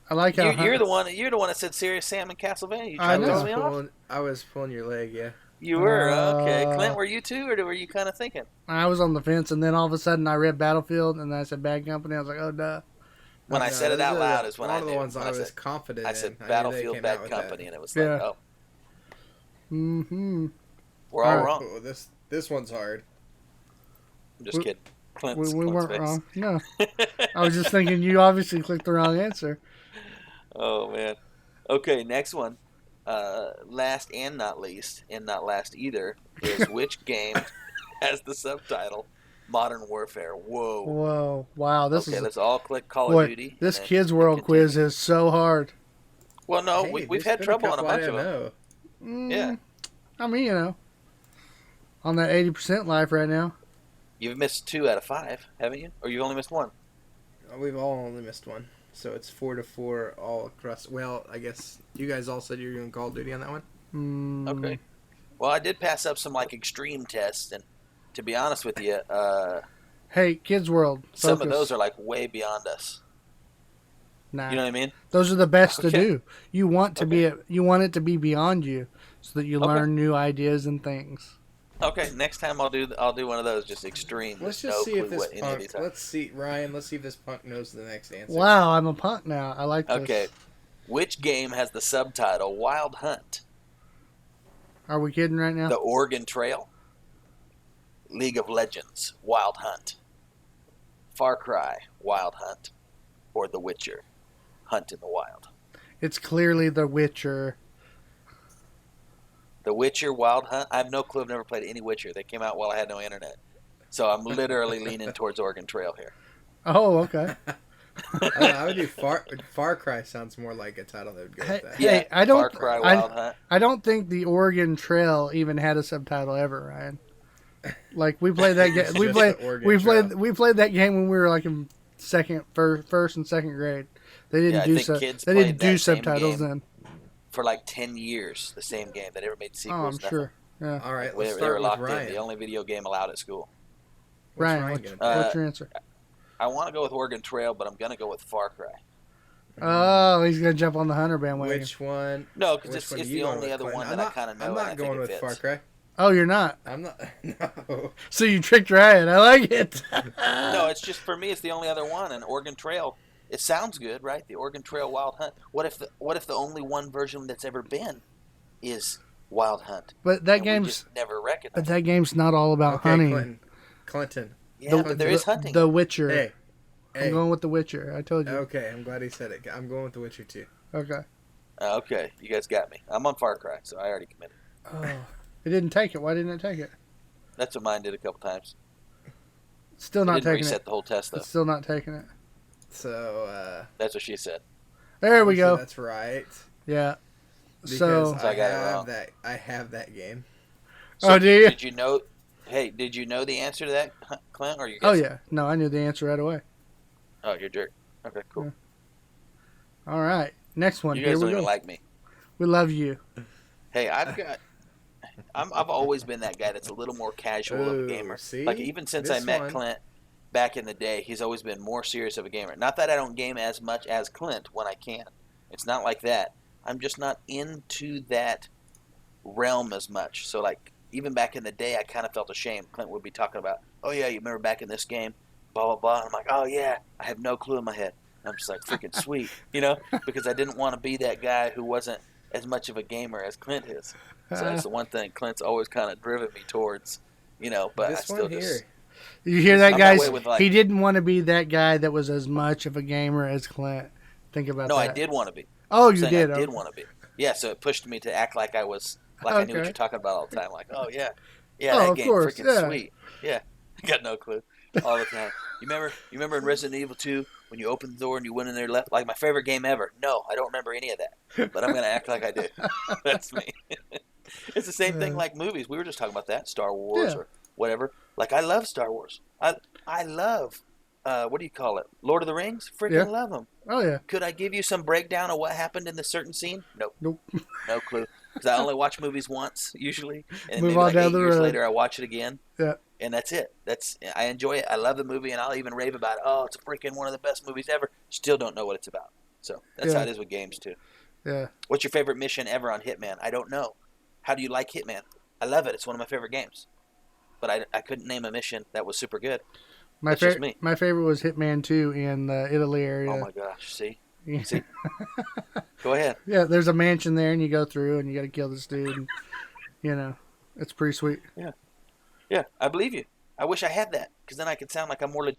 I like how... You're the one. You're the one that said Serious Sam and Castlevania. You I trying to know. throw me off? I was pulling your leg. Yeah. You were okay. Uh, Clint, were you too, or were you kind of thinking? I was on the fence, and then all of a sudden I read Battlefield, and then I said Bad Company. I was like, oh, duh. When I said it out loud is when I one of the knew. ones When I was said, confident I in. said knew they Battlefield, came out Bad with Company, that. and it was Yeah. like, oh, Mm-hmm. we're all All right. wrong. Oh, this one's hard. I'm just We- kidding. We Clint's weren't face. wrong. No. I was just thinking you obviously clicked the wrong answer. Oh man. Okay, next one. Last and not least, and not last either, is which game has the subtitle Modern Warfare? Whoa. Whoa. Wow. This Okay, is... let's all click Call Boy, of Duty. this and then Kids World continue. quiz is so hard. Well, no, Hey, we've there's had been trouble on a couple I bunch of didn't them. know. Mm, Yeah. I mean, you know. On that 80% life right now. You've missed 2 out of 5, haven't you? Or you've only missed 1? We've all only missed 1. So it's 4-4 all across. Well, I guess you guys all said you were doing Call of Duty on that one. Okay. Well, I did pass up some like extreme tests, and to be honest with you, Hey, Kids World. Focus. some of those are like way beyond us. Nah. You know what I mean? Those are the best to Okay. do. You want to you want it to be beyond you, so that you Okay. learn new ideas and things. Okay, next time I'll do one of those just extreme. Let's with just no see if clue this what any of punk. these are. Let's see, Ryan. Let's see if this punk knows the next answer. Wow, I'm a punk now. I like this. Okay, which game has the subtitle Wild Hunt? Are we kidding right now? The Oregon Trail, League of Legends, Wild Hunt, Far Cry, Wild Hunt, or The Witcher, Hunt in the Wild. It's clearly The Witcher. The Witcher, Wild Hunt. I have no clue. I've never played any Witcher. They came out while I had no internet, so I'm literally leaning towards Oregon Trail here. Oh, okay. I would do Far Cry. Sounds more like a title that would go with that. Hey, Yeah, I don't. Far Cry, Wild Hunt. I don't think the Oregon Trail even had a subtitle ever, Ryan. Like we played that game. Just the Oregon Trail. We played that game when we were like in first and second grade. They didn't Yeah, I do think kids they didn't played do that same subtitles game then. For like 10 years, the same game. They never made Oh, sequels. I'm sure. Yeah. All right, They let's were start with locked in. Ryan. The only video game allowed at school. What's Ryan, Ryan what's gonna your answer? I want to go with Oregon Trail, but I'm going to go with Far Cry. Oh, he's gonna jump on the Hunter bandwagon. Which one? No, because Which it's one are the you going only with, other Clint? one I'm that I not- kind of know. I'm and I not think going it with fits. Far Cry. Oh, you're not. I'm not. No. So you tricked Ryan. I like it. No, it's just for me. It's the only other one, and Oregon Trail. It sounds good, right? The Oregon Trail Wild Hunt. What if the only one version that's ever been is Wild Hunt? But that And we game's just never recognized. but that game's not all about Okay, hunting. Clinton. Yeah, but there is hunting. The Witcher. Hey. I'm going with The Witcher. I told you. Okay, I'm glad he said it. I'm going with The Witcher too. Okay. Okay, you guys got me. I'm on Far Cry, so I already committed. Oh, it didn't take it. Why didn't it take it? That's what mine did a couple times. Still It not didn't taking reset it. the whole test though. It's still not taking it. So, That's what she said. There we go. That's right. Yeah. Because So. So I got it wrong. I have that game. Oh, do you? Did you know? Hey, did you know the answer to that, Clint? Or you? Oh guessing? yeah. No, I knew the answer right away. Oh, you're a jerk. Okay, cool. All right. Next one. You Here guys we don't go. even like me. We love you. Hey, I've always been that guy that's a little more casual of a Ooh, gamer. see? Like even since I This met one. Clint back in the day, he's always been more serious of a gamer. Not that I don't game as much as Clint when I can. It's not like that. I'm just not into that realm as much. So like even back in the day, I kind of felt ashamed. Clint would be talking about, "Oh yeah, you remember back in this game, blah blah blah." And I'm like, "Oh yeah," I have no clue in my head. And I'm just like freaking sweet, because I didn't want to be that guy who wasn't as much of a gamer as Clint is. So that's the one thing Clint's always kind of driven me towards, but I This still one here. just You hear that, I'm that guys? way with, like- He didn't want to be that guy that was as much of a gamer as Clint. Think about no, that. I did want to be. Oh, I'm you saying did. I did Okay. want to be. Yeah, so it pushed me to act like I was like I knew what Okay. you're talking about all the time. Like, oh yeah, Oh, that of game course, freaking yeah. sweet. Yeah, I got no clue all the time. You remember in Resident Evil 2 when you opened the door and you went in there left? Like my favorite game ever. No, I don't remember any of that, but I'm gonna act like I do. That's me. It's the same thing like movies. We were just talking about that, Star Wars Yeah. or whatever. Like I love Star Wars. I love what do you call it? Lord of the Rings. Freaking Yeah. love them. Oh yeah. Could I give you some breakdown of what happened in this certain scene? Nope. Nope. No clue. Because I only watch movies once, usually. And Move maybe on like down 8 the years road. later, I watch it again. Yeah. And that's it. I enjoy it. I love the movie, and I'll even rave about it. Oh, it's freaking one of the best movies ever. Still don't know what it's about. So that's Yeah. how it is with games, too. Yeah. What's your favorite mission ever on Hitman? I don't know. How do you like Hitman? I love it. It's one of my favorite games. But I couldn't name a mission that was super good. That's just me. My favorite was Hitman 2 in the Italy area. Oh, my gosh. See? Yeah. See? Go ahead. Yeah, there's a mansion there, and you go through, and you got to kill this dude. And, it's pretty sweet. Yeah, I believe you. I wish I had that, because then I could sound like I'm more legit.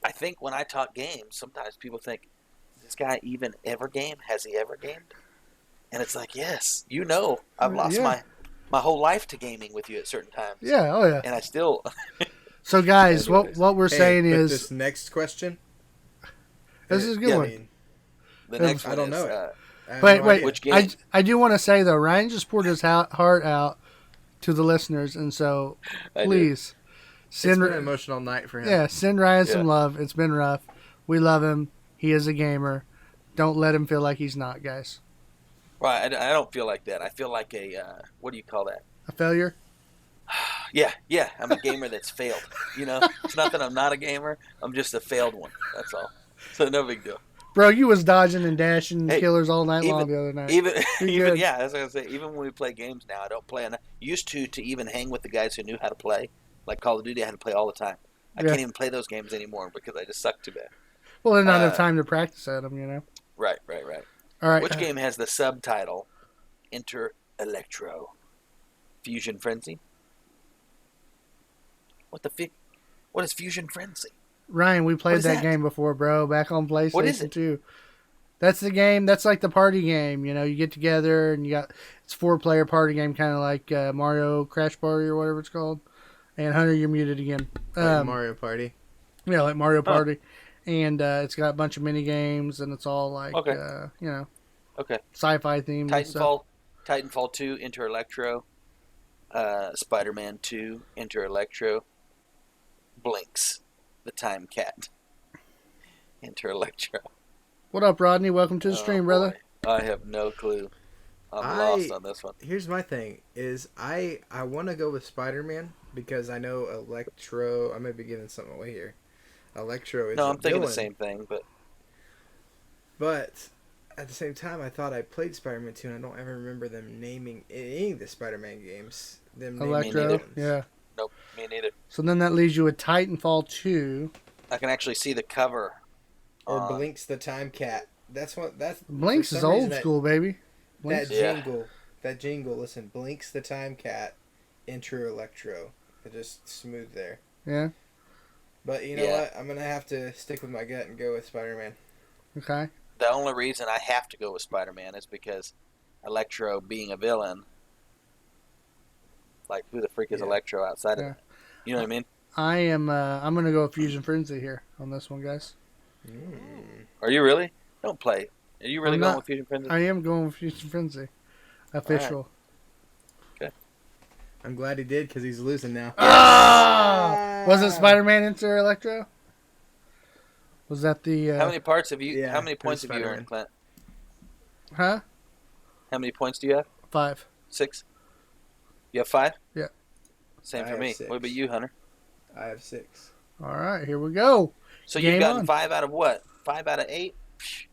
I think when I talk games, sometimes people think, this guy even ever game? Has he ever gamed? And it's like, yes, I've lost Yeah. my whole life to gaming with you at certain times. Yeah. Oh yeah. And I still, So guys, Anyways. what we're Hey, saying but is this next question. this is a good Yeah, one. I mean, the next I one don't is, know it. I have Wait, no wait. idea. Which game? I do want to say though, Ryan just poured his heart out to the listeners, and so I do. please It's send been an emotional night for him. yeah, send Ryan Yeah. some love. It's been rough. We love him. He is a gamer. Don't let him feel like he's not, guys. Right, I don't feel like that. I feel like a what do you call that? A failure? Yeah. I'm a gamer that's failed. You know, it's not that I'm not a gamer. I'm just a failed one. That's all. So no big deal. Bro, you was dodging and dashing Hey, killers all night long the other night. Even good. yeah, that's what I was gonna say. Even when we play games now, I don't play enough. Used to even hang with the guys who knew how to play, like Call of Duty. I had to play all the time. I Yeah. can't even play those games anymore because I just suck too bad. Well, there's not enough time to practice at them, you know. Right. All right. Which game has the subtitle Enter Electro? Fusion Frenzy? What the fuck? What is Fusion Frenzy? Ryan, we What played is that that? game before, bro. Back on What is PlayStation it? 2. That's the game. That's like the party game. You know, you get together and it's 4-player party game, kind of like Mario Crash Party or whatever it's called. And Hunter, you're muted again. Like Mario Party. Yeah, like Mario Party. And it's got a bunch of mini games, and it's all like, Okay. Okay. sci-fi themed. and stuff. Titanfall 2, Enter Electro. Spider-Man 2, Enter Electro. Blinks, the Time Cat. Enter Electro. What up, Rodney? Welcome to the stream, brother. Boy. I have no clue. I'm lost on this one. Here's my thing: is I want to go with Spider-Man because I know Electro. I may be giving something away here. Electro is No, a I'm thinking villain, the same thing, but But at the same time, I thought I played Spider-Man 2, and I don't ever remember them naming any of the Spider-Man games. Them naming Electro, villains. yeah. nope, me neither. So then that leaves you with Titanfall 2. I can actually see the cover. Or Blinks the Time Cat. That's what. That's Blinks for is some old reason school, baby. That Blinks. Yeah. jingle. That jingle. Listen, Blinks the Time Cat. Enter Electro. It just smooth there. Yeah. But you know Yeah. what? I'm gonna have to stick with my gut and go with Spider-Man. Okay. The only reason I have to go with Spider-Man is because Electro being a villain. Like, who the freak is Yeah. Electro outside Yeah. of it? You know what I mean? I am. I'm gonna go with Fusion Frenzy here on this one, guys. Are you really? Don't play. Are you really I'm going not- with Fusion Frenzy? I am going with Fusion Frenzy. Official. I'm glad he did because he's losing now. Ah! Was it Spider-Man Enter Electro? Was that the? How many parts have you? Yeah, how many it points was have you Spider-Man. earned, Clint? Huh? How many points do you have? 5. 6. You have 5? Yeah. Same I for have me. 6. What about you, Hunter? I have 6. All right, here we go. So Game you've gotten on. 5 out of what? 5 out of 8? Psh,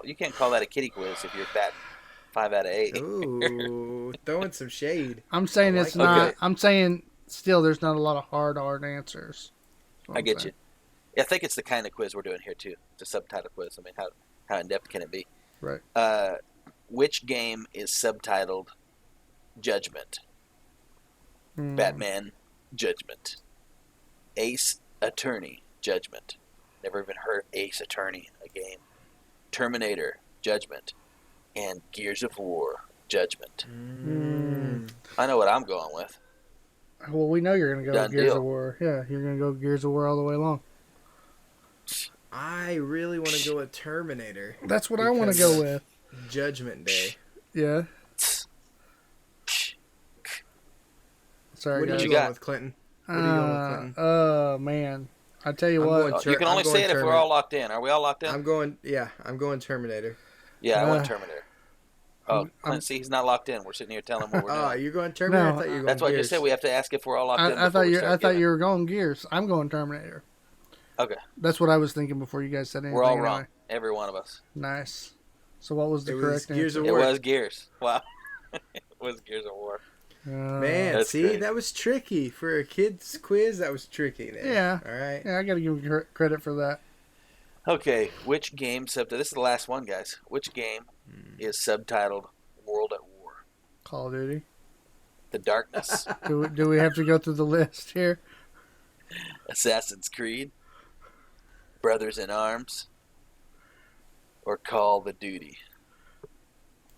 you can't call that a kiddie quiz if you're batting 5 out of 8. Ooh, throwing some shade. I'm saying I it's like not. it. I'm saying still, there's not a lot of hard answers. That's what I I'm get saying. you. Yeah, I think it's the kind of quiz we're doing here too. It's a subtitle quiz. I mean, how in depth can it be? Right. Which game is subtitled Judgment? Hmm. Batman Judgment. Ace Attorney Judgment. Never even heard Ace Attorney, a game. Terminator Judgment. And Gears of War Judgment. I know what I'm going with. Well, we know you're gonna go Done Gears deal. of War. Yeah, you're gonna go Gears of War all the way along. I really want to go with Terminator. That's what I want to Because- go with. Judgment Day. Yeah. Sorry, What are guys. you got? going with, Clinton? What are you going with, Clinton? Oh man, I tell you I'm what. going You can only I'm going say it if we're Terminator. all locked in. Are we all locked in? I'm going Terminator. Yeah, I went Uh, Terminator. Oh, Clint, see, he's not locked in. We're sitting here telling him what we're Oh, doing. you're going Terminator? No, I thought you were going That's why I Gears. just said we have to ask if we're all locked in. I before thought we you. start I thought giving. you were going Gears. I'm going Terminator. Okay, That's what I was thinking before you guys said anything. we're all anyway. wrong. Every one of us. Nice. So what was the It was correct Gears answer? of It War. was Gears. Wow. It was Gears of War. Man, That's see, great. that was tricky. For a kid's quiz, that was tricky there. Yeah. All right. Yeah, I gotta give you credit for that. Okay, which game this is the last one, guys. Which game is subtitled World at War? Call of Duty. The Darkness, Do we have to go through the list here? Assassin's Creed, Brothers in Arms, or Call the Duty?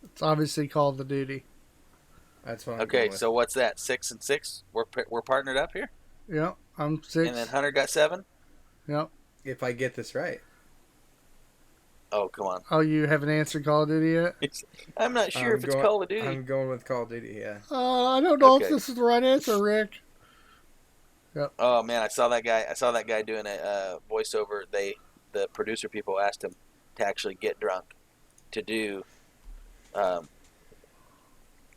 It's obviously Call of Duty. That's what I'm Okay, going with. so what's that? 6 and 6? We're partnered up here, Yep, I'm 6. and then Hunter got 7. Yep. If I get this right. Oh, come on. Oh, you haven't answered Call of Duty yet? I'm not sure if it's Call of Duty. I'm going with Call of Duty, yeah. I don't know if Okay. this is the right answer, Rick. Yep. Oh man, I saw that guy doing a voiceover. The producer people asked him to actually get drunk to do.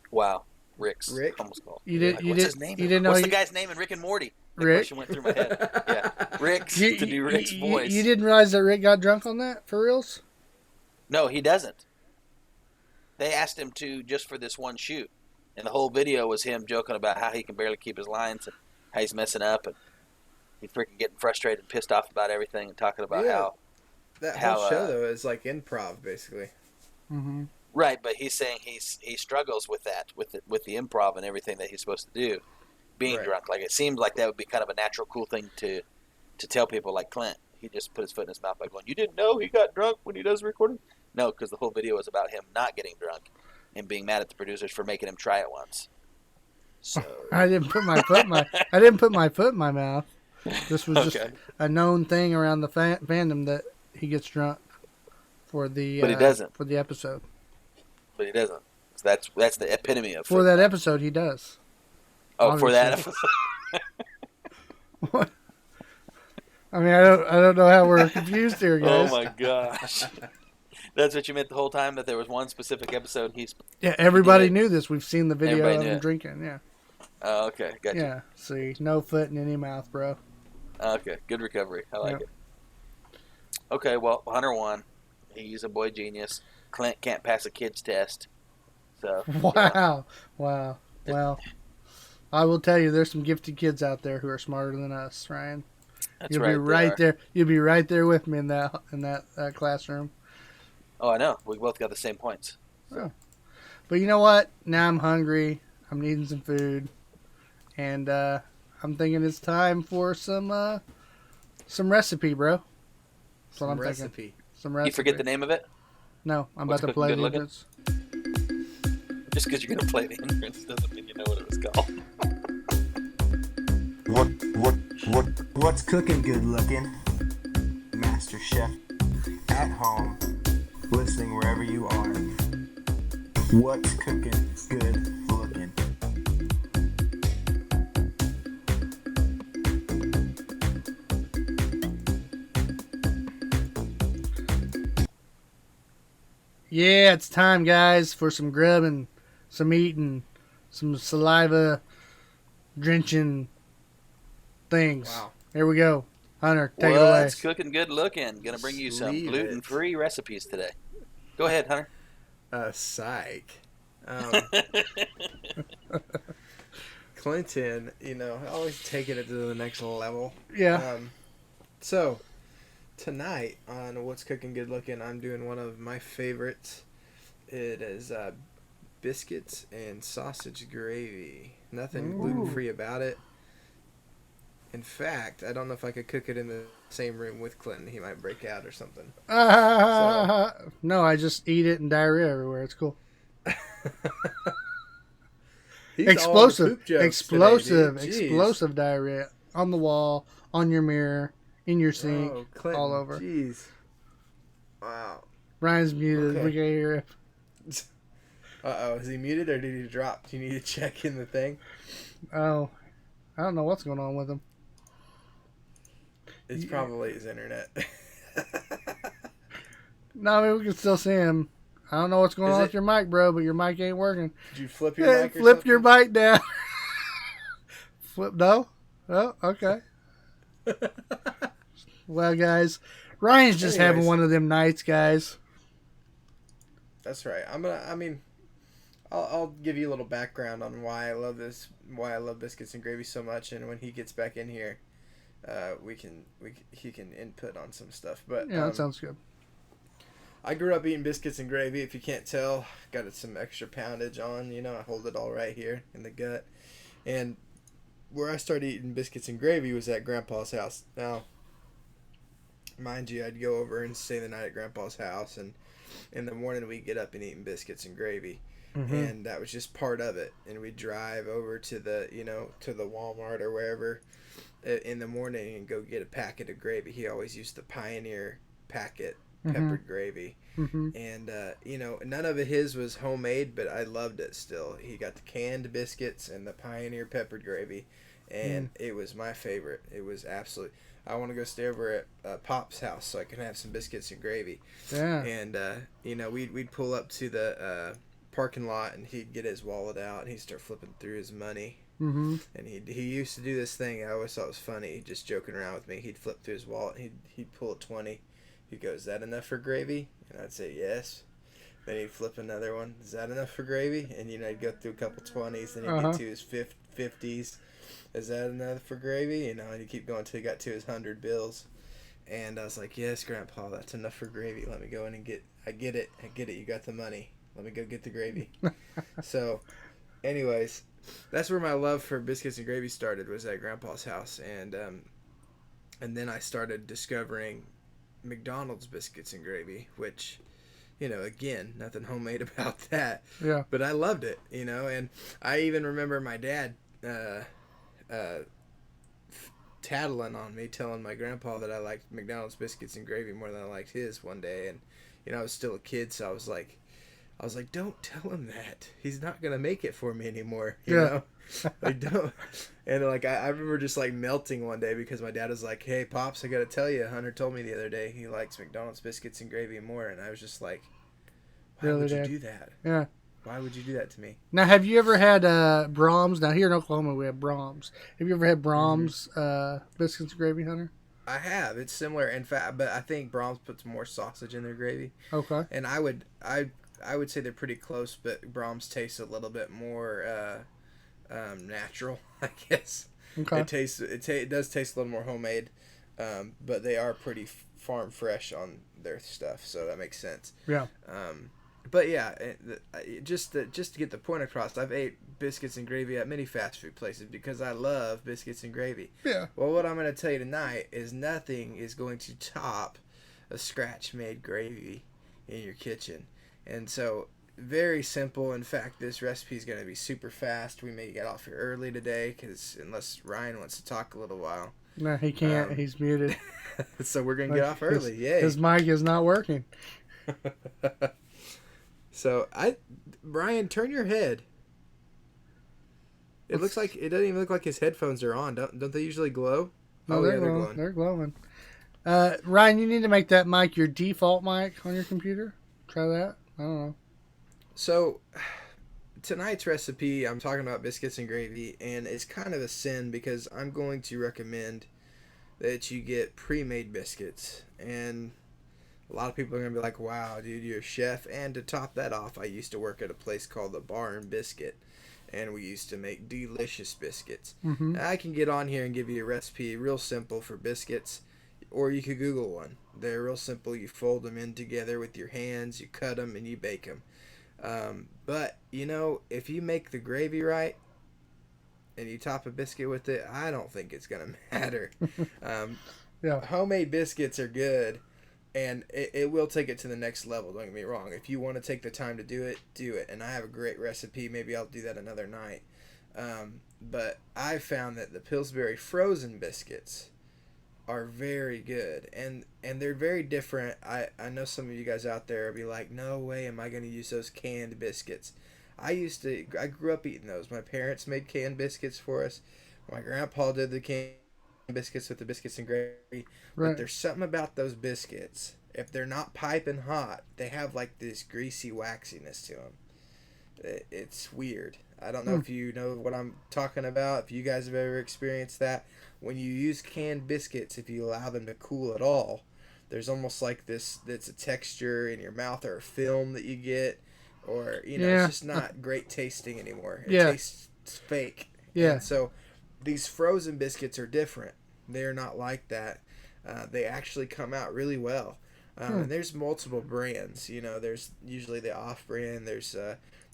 Wow, Rick? Almost called. What's his name? You didn't know What's the guy's name in Rick and Morty? The Rick? question went through my head. Yeah, Rick's to do Rick's voice. You didn't realize that Rick got drunk on that for reals? No, he doesn't. They asked him to just for this one shoot, and the whole video was him joking about how he can barely keep his lines and how he's messing up and he's freaking getting frustrated and pissed off about everything and talking about how that whole show though is like improv basically. Mm-hmm. Right, but he's saying he struggles with that with the improv and everything that he's supposed to do, being drunk. Like it seems like that would be kind of a natural, cool thing to tell people like Clint. He just put his foot in his mouth by going, "You didn't know he got drunk when he does the recording?" No, because the whole video is about him not getting drunk and being mad at the producers for making him try it once. So I didn't put my foot in my mouth. This was just a known thing around the fandom that he gets drunk for the. But he doesn't for the episode. But he doesn't. So that's the epitome of for that episode. He does. Oh, obviously. For that episode. What? I mean, I don't know how we're confused here, guys. Oh my gosh. That's what you meant the whole time, that there was one specific episode everybody knew this. We've seen the video Everybody of him knew. drinking, yeah. Oh, okay. Gotcha. Yeah, see, no foot in any mouth, bro. Okay, good recovery. I like it. Okay, well, Hunter won. He's a boy genius. Clint can't pass a kid's test. So Wow. Wow. Well, I will tell you, there's some gifted kids out there who are smarter than us, Ryan. That's You'll right. be right there. You'll be right there with me in that classroom. Oh, I know. We both got the same points. Oh. But you know what? Now I'm hungry. I'm needing some food, and I'm thinking it's time for some recipe, bro. That's what I'm thinking. Some recipe. You forget the name of it? No, I'm What's about to play the Cooking entrance. Just because you're going to play the entrance doesn't mean you know what it was called. What's cooking good looking? Master Chef at home, listening wherever you are. What's cooking good looking? Yeah, it's time, guys, for some grubbing, some eating, some saliva drenching things. Wow. Here we go. Hunter, take it away. What's cooking good looking? Going to bring you some gluten-free recipes today. Go ahead, Hunter. Psych. Clinton, always taking it to the next level. Yeah. So, tonight on What's Cooking Good Looking, I'm doing one of my favorites. It is biscuits and sausage gravy. Nothing gluten-free about it. In fact, I don't know if I could cook it in the same room with Clinton. He might break out or something. No, I just eat it and diarrhea everywhere. It's cool. Explosive diarrhea on the wall, on your mirror, in your sink, Clinton, all over. Jeez. Wow. Ryan's muted. Okay. We can't hear him. Uh-oh, is he muted or did he drop? Do you need to check in the thing? Oh, I don't know what's going on with him. It's probably his internet. No, I mean, we can still see him. I don't know what's going on with your mic, bro, but your mic ain't working. Did you flip your mic or Flip something? your mic down. No? Oh, okay. Well, guys, Ryan's just having one of them nights, guys. That's right. I'll give you a little background on why I love biscuits and gravy so much, and when he gets back in here, he can input on some stuff. But yeah, that sounds good. I grew up eating biscuits and gravy. If you can't tell, got some extra poundage on. I hold it all right here in the gut, and where I started eating biscuits and gravy was at Grandpa's house. Now, mind you, I'd go over and stay the night at Grandpa's house, and in the morning we'd get up and eating biscuits and gravy. Mm-hmm. And that was just part of it. And we'd drive over to the Walmart or wherever in the morning and go get a packet of gravy. He always used the Pioneer packet peppered gravy. Mm-hmm. And, none of his was homemade, but I loved it still. He got the canned biscuits and the Pioneer peppered gravy, and it was my favorite. It was absolutely... I want to go stay over at Pop's house so I can have some biscuits and gravy. Yeah. And, we'd pull up to the parking lot, and he'd get his wallet out, and he'd start flipping through his money. Mm-hmm. And he used to do this thing I always thought was funny, just joking around with me. He'd flip through his wallet, and he'd pull a 20. He'd go, "Is that enough for gravy?" And I'd say, "Yes." Then he'd flip another one. "Is that enough for gravy?" And, he'd go through a couple 20s, then he'd get to his 50s. "Is that enough for gravy?" And he'd keep going until he got to his 100 bills. And I was like, "Yes, Grandpa, that's enough for gravy. Let me go in and I get it. You got the money. Let me go get the gravy." So, anyways, that's where my love for biscuits and gravy started, was at Grandpa's house. And then I started discovering McDonald's biscuits and gravy, which, again, nothing homemade about that. Yeah. But I loved it, and I even remember my dad tattling on me, telling my grandpa that I liked McDonald's biscuits and gravy more than I liked his one day. And, I was still a kid, so I was like, "Don't tell him that. He's not going to make it for me anymore." You know? Like, don't. And, I remember just, melting one day because my dad was like, "Hey, Pops, I got to tell you, Hunter told me the other day he likes McDonald's biscuits and gravy more." And I was just like, "Why would you do that? Yeah. Why would you do that to me?" Now, have you ever had Brahms? Now, here in Oklahoma, we have Brahms. Have you ever had Brahms biscuits and gravy, Hunter? I have. It's similar, in fact, but I think Brahms puts more sausage in their gravy. Okay. And I would say they're pretty close, but Brahms tastes a little bit more natural, I guess. Okay. It does taste a little more homemade, but they are pretty farm fresh on their stuff, so that makes sense. Yeah. But yeah, just to get the point across, I've ate biscuits and gravy at many fast food places because I love biscuits and gravy. Yeah. Well, what I'm going to tell you tonight is nothing is going to top a scratch-made gravy in your kitchen. And so, very simple. In fact, this recipe is going to be super fast. We may get off here early today, because unless Ryan wants to talk a little while. No, he can't. He's muted. So we're going to get off early. Yay. His mic is not working. So, Brian, turn your head. It looks like, it doesn't even look like his headphones are on. Don't they usually glow? No, they're glowing. They're glowing. Ryan, you need to make that mic your default mic on your computer. Try that. I don't know. So, tonight's recipe, I'm talking about biscuits and gravy, and it's kind of a sin because I'm going to recommend that you get pre-made biscuits. And a lot of people are going to be like, "Wow, dude, you're a chef." And to top that off, I used to work at a place called the Bar and Biscuit, and we used to make delicious biscuits. Mm-hmm. I can get on here and give you a recipe real simple for biscuits, or you could Google one. They're real simple. You fold them in together with your hands, you cut them, and you bake them. But, if you make the gravy right and you top a biscuit with it, I don't think it's going to matter. Yeah. Homemade biscuits are good. And it will take it to the next level, don't get me wrong. If you want to take the time to do it, do it. And I have a great recipe. Maybe I'll do that another night. But I found that the Pillsbury frozen biscuits are very good. And they're very different. I know some of you guys out there will be like, "No way am I going to use those canned biscuits." I grew up eating those. My parents made canned biscuits for us. My grandpa did the canned biscuits with the biscuits and gravy. Right. But there's something about those biscuits. If they're not piping hot, they have this greasy waxiness to them. It's weird. I don't know if you know what I'm talking about. If you guys have ever experienced that. When you use canned biscuits, if you allow them to cool at all, there's almost like that's a texture in your mouth, or a film that you get, or it's just not great tasting anymore. It tastes fake. Yeah. And so these frozen biscuits are different. They're not like that. They actually come out really well. And there's multiple brands. There's usually the off-brand. There's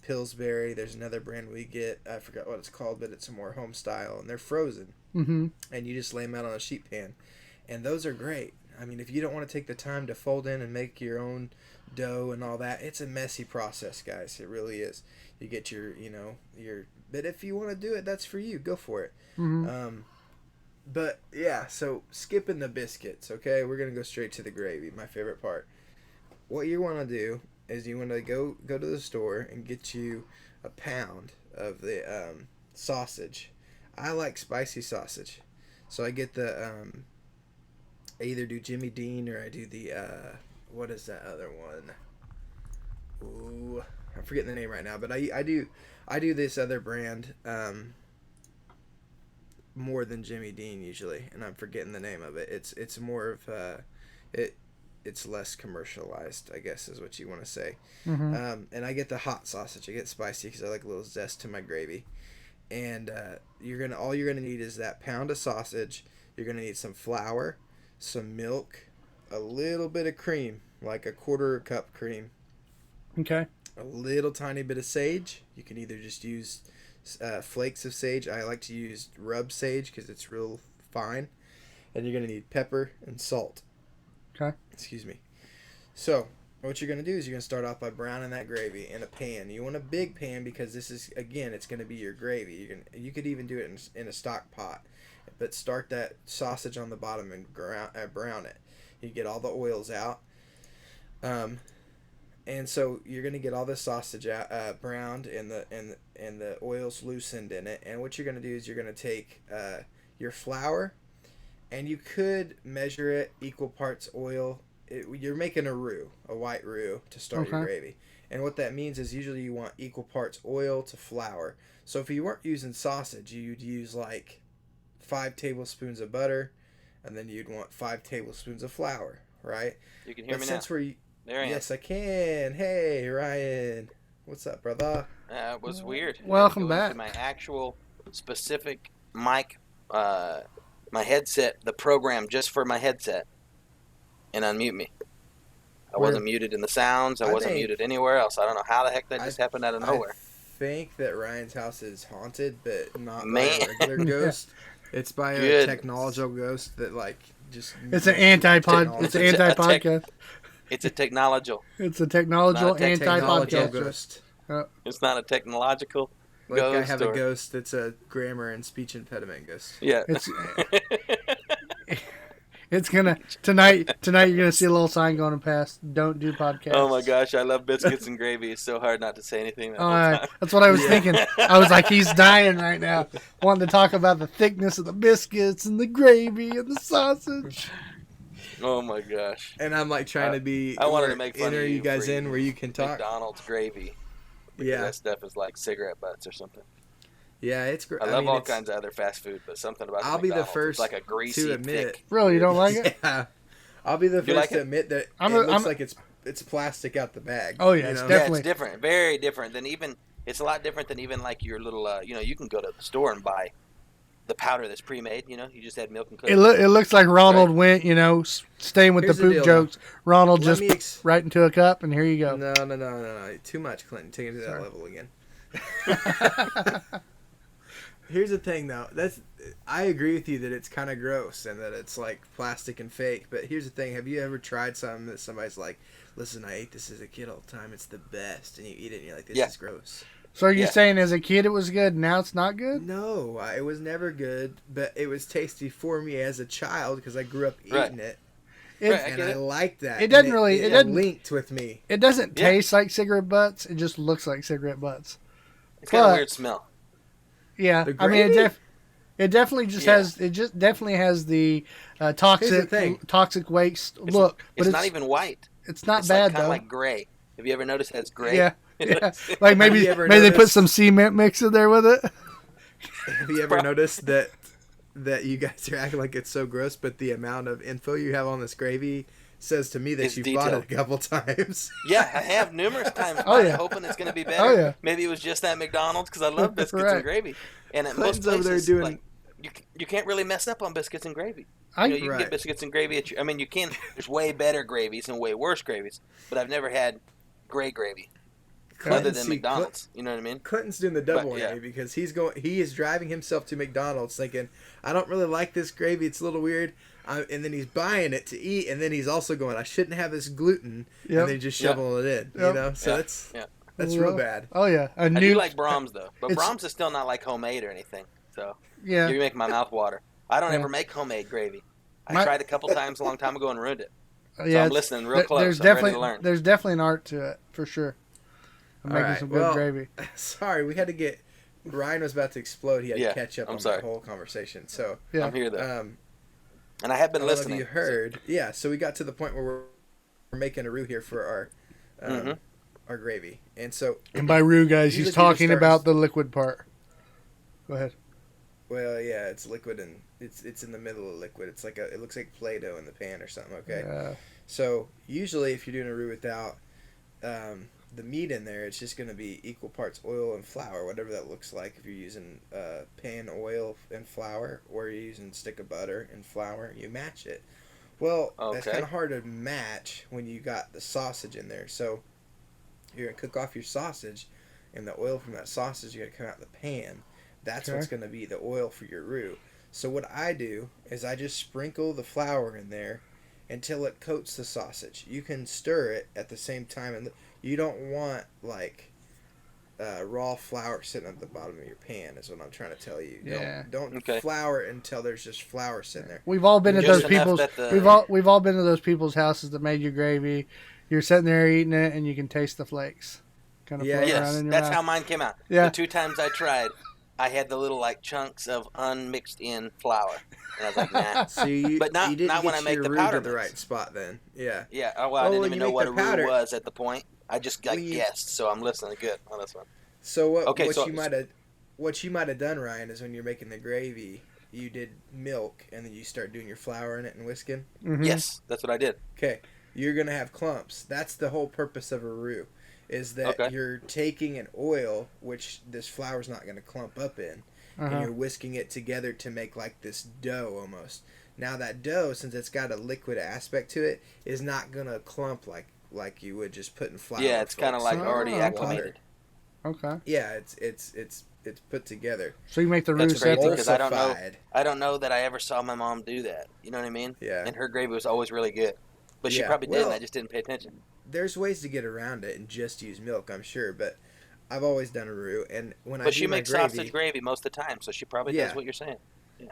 Pillsbury. There's another brand we get. I forgot what it's called, but it's a more home style. And they're frozen. Mm-hmm. And you just lay them out on a sheet pan. And those are great. I mean, if you don't want to take the time to fold in and make your own dough and all that, it's a messy process, guys. It really is. You get your. But if you want to do it, that's for you. Go for it. Mm-hmm. But yeah, so skipping the biscuits, okay? We're going to go straight to the gravy, my favorite part. what you want to do is you want to go to the store and get you a pound of the sausage. I like spicy sausage, so I get the I either do Jimmy Dean or I do the what is that other one? Ooh, I'm forgetting the name right now, but I do this other brand more than Jimmy Dean usually, and I'm forgetting the name of it. It's more of it's less commercialized, I guess is what you want to say. Mm-hmm. And I get the hot sausage. I get spicy because I like a little zest to my gravy. And all you're gonna need is that pound of sausage. You're gonna need some flour, some milk, a little bit of cream, like a quarter cup cream. Okay. A little tiny bit of sage. You can either just use flakes of sage. I like to use rub sage because it's real fine. And you're gonna need pepper and salt. Okay. Excuse me. So what you're going to do is you're going to start off by browning that gravy in a pan. You want a big pan because this is, again, it's going to be your gravy. You could even do it in a stock pot. But start that sausage on the bottom and brown it. You get all the oils out. And so you're going to get all the sausage out, browned and the oils loosened in it. And what you're going to do is you're going to take your flour, and you could measure it equal parts oil. You're making a white roux to start your gravy. And what that means is usually you want equal parts oil to flour. So if you weren't using sausage, you'd use like 5 tablespoons of butter, and then you'd want 5 tablespoons of flour, right? You can hear me since now. There I am. Yes, I can. Hey, Ryan. What's up, brother? It was weird. Welcome back. To my actual specific mic, my headset, the program just for my headset, and unmute me. I wasn't muted in the sounds. I wasn't muted anywhere else. I don't know how the heck that just happened out of nowhere. I think that Ryan's house is haunted, but not by a regular ghost. It's by a technological ghost that It's an anti-podcast. It's a technological. It's a technological anti-podcast ghost. It's not a technological like ghost. I have a ghost that's a grammar and speech impediment ghost. Yeah. It's gonna tonight. You're gonna see a little sign going past. Don't do podcasts. Oh my gosh, I love biscuits and gravy. It's so hard not to say anything. That's what I was thinking. I was like, he's dying right now, wanting to talk about the thickness of the biscuits and the gravy and the sausage. Oh my gosh! And I'm like trying to be. I wanted to make fun of you guys in where you can talk. McDonald's gravy. Yeah, that stuff is like cigarette butts or something. Yeah, it's great. I love all kinds of other fast food, but something about I'll be the first it's like a greasy, to admit. thick. Really, you don't like it? Yeah, I'll be the first to admit that it looks like it's plastic out the bag. Oh yeah, it's definitely it's different, very different than even. It's a lot different than even like your little. You can go to the store and buy the powder that's pre-made. You just add milk and cookies. It looks like Ronald went. Staying with the poop jokes. Ronald just right into a cup, and here you go. No. Too much, Clinton. Take it to that level again. Here's the thing, though. I agree with you that it's kind of gross and that it's like plastic and fake. But here's the thing: have you ever tried something that somebody's like, "Listen, I ate this as a kid all the time. It's the best," and you eat it and you're like, "This is gross." So are you saying as a kid it was good, and now it's not good? No, it was never good, but it was tasty for me as a child because I grew up eating it. And I liked that. It doesn't really. It doesn't linked with me. It doesn't taste like cigarette butts. It just looks like cigarette butts. It's got a weird smell. Yeah, I mean, it definitely just has. It just definitely has the toxic waste look. But it's not even white. It's not bad kind though. Of like gray. Have you ever noticed that it's gray? Yeah. Like maybe they put some cement mix in there with it. Have you ever noticed that you guys are acting like it's so gross, but the amount of info you have on this gravy says to me that you've bought it a couple times. Yeah, I have numerous times. Hoping it's going to be better. Oh, yeah. Maybe it was just that McDonald's because I love biscuits and gravy. And at most Clinton's places, over there doing... you can't really mess up on biscuits and gravy. You can get biscuits and gravy. You can. There's way better gravies and way worse gravies, but I've never had gray gravy other than McDonald's. You know what I mean? Clinton's doing the double whammy because he is driving himself to McDonald's thinking, I don't really like this gravy. It's a little weird. And then he's buying it to eat, and then he's also going, I shouldn't have this gluten, and then just shoveling it in. So that's real bad. Oh yeah, I do like Brahms though, but Brahms is still not like homemade or anything. So you make my mouth water. I don't ever make homemade gravy. I tried a couple times a long time ago and ruined it. Yeah, I'm listening real close. There's I'm definitely ready to learn. there's definitely an art to it for sure. I'm making some good gravy. Sorry, we had to get. Ryan was about to explode. He had to catch up on sorry. the whole conversation. So Yeah. I'm here though. And I have been listening. You heard. Yeah, so we got to the point where we're making a roux here for our gravy. And so. And by roux, guys, he's talking about the liquid part. Go ahead. Well, yeah, it's liquid and it's in the middle of liquid. It's like it looks like Play-Doh in the pan or something. Okay. Yeah. So usually, if you're doing a roux without the meat in there, it's just going to be equal parts oil and flour, whatever that looks like. If you're using pan oil and flour, or you're using a stick of butter and flour, you match it. Well, that's kind of hard to match when you got the sausage in there. So you're going to cook off your sausage, and the oil from that sausage is going to come out of the pan. That's what's going to be the oil for your roux. So what I do is I just sprinkle the flour in there until it coats the sausage. You can stir it at the same time, and you don't want like raw flour sitting at the bottom of your pan. Is what I'm trying to tell you. Yeah. Don't flour it until there's just flour sitting there. We've all been at Just those people's. We've all been to those people's houses that made you gravy. You're sitting there eating it, and you can taste the flakes. Kind of floating around in your that's mouth. how mine came out. Yeah. The 2 times I tried, I had the little like chunks of unmixed in flour, and I was like, nah. So But not when I make the powder to the mix. right spot. Then Yeah. Oh, well, I didn't even know what a roux was at the point. I just guessed, so I'm listening good on this one. So what you might have done, Ryan, is when you're making the gravy, you did milk and then you start doing your flour in it and whisking. Mm-hmm. Yes, that's what I did. Okay, you're gonna have clumps. That's the whole purpose of a roux, is that you're taking an oil which this flour's not gonna clump up in, and you're whisking it together to make like this dough almost. Now that dough, since it's got a liquid aspect to it, is not gonna clump like you would just putting flour. Yeah, it's kind of like already acclimated. Okay. Yeah, it's put together. So you make the roux That's crazy separate. because I don't know that I ever saw my mom do that. You know what I mean? Yeah. And her gravy was always really good, but she probably did, and I just didn't pay attention. There's ways to get around it and just use milk, I'm sure, but I've always done a roux, and But she makes sausage gravy most of the time, so she probably does what you're saying.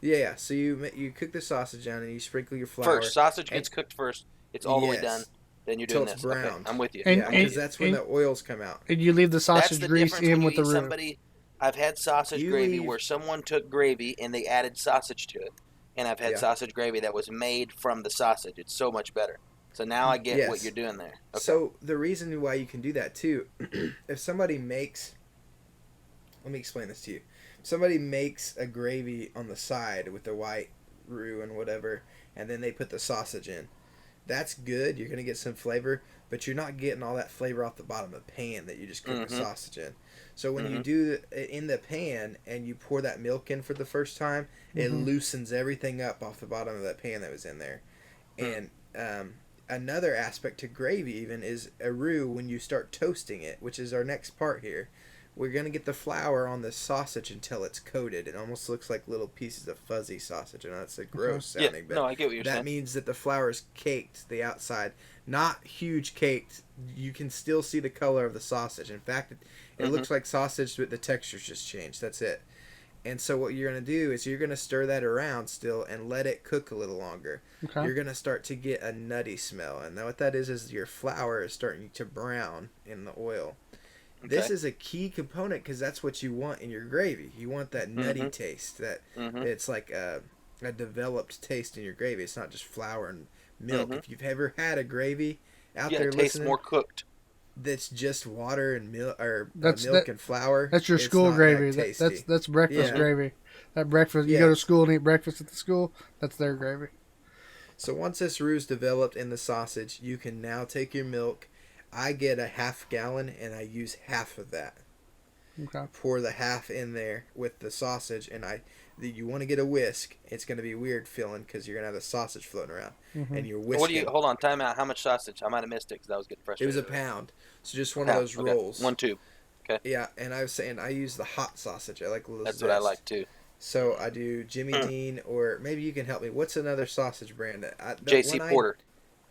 Yeah. So you cook the sausage down and you sprinkle your flour. First, sausage gets cooked first. It's all the way done. Then you're doing this. Brown. Okay, I'm with you. Because that's when the oils come out. And you leave the sausage grease in with the roux. I've had sausage gravy where someone took gravy and they added sausage to it. And I've had sausage gravy that was made from the sausage. It's so much better. So now I get what you're doing there. Okay. So the reason why you can do that too, if somebody makes, let me explain this to you. If somebody makes a gravy on the side with the white roux and whatever, and then they put the sausage in, that's good. You're going to get some flavor, but you're not getting all that flavor off the bottom of the pan that you just cook the sausage in. So when you do it in the pan and you pour that milk in for the first time, it loosens everything up off the bottom of that pan that was in there. And another aspect to gravy even is a roux when you start toasting it, which is our next part here. We're going to get the flour on the sausage until it's coated. It almost looks like little pieces of fuzzy sausage. I know it's a gross sounding, but I get what you're saying. That means that the flour is caked, the outside. Not huge caked. You can still see the color of the sausage. In fact, it looks like sausage, but the texture's just changed. That's it. And so what you're going to do is you're going to stir that around still and let it cook a little longer. Okay. You're going to start to get a nutty smell. And what that is your flour is starting to brown in the oil. Okay. This is a key component because that's what you want in your gravy. You want that nutty taste. That it's like a developed taste in your gravy. It's not just flour and milk. If you've ever had a gravy out there, it tastes more cooked. That's just water and milk or milk and flour. That's your school gravy. That's breakfast gravy. That breakfast you go to school and eat breakfast at the school. That's their gravy. So once this roux is developed in the sausage, you can now take your milk. I get a half gallon and I use half of that. Okay. Pour the half in there with the sausage, and you want to get a whisk. It's going to be weird feeling because you're going to have the sausage floating around, and you're whisking. Hold on, time out. How much sausage? I might have missed it because I was getting frustrated. It was a pound, so just one of those rolls. 1 tube. Okay. Yeah, and I was saying I use the hot sausage. I like a little That's zest. what I like too. So I do Jimmy Dean, or maybe you can help me. What's another sausage brand? JC Porter.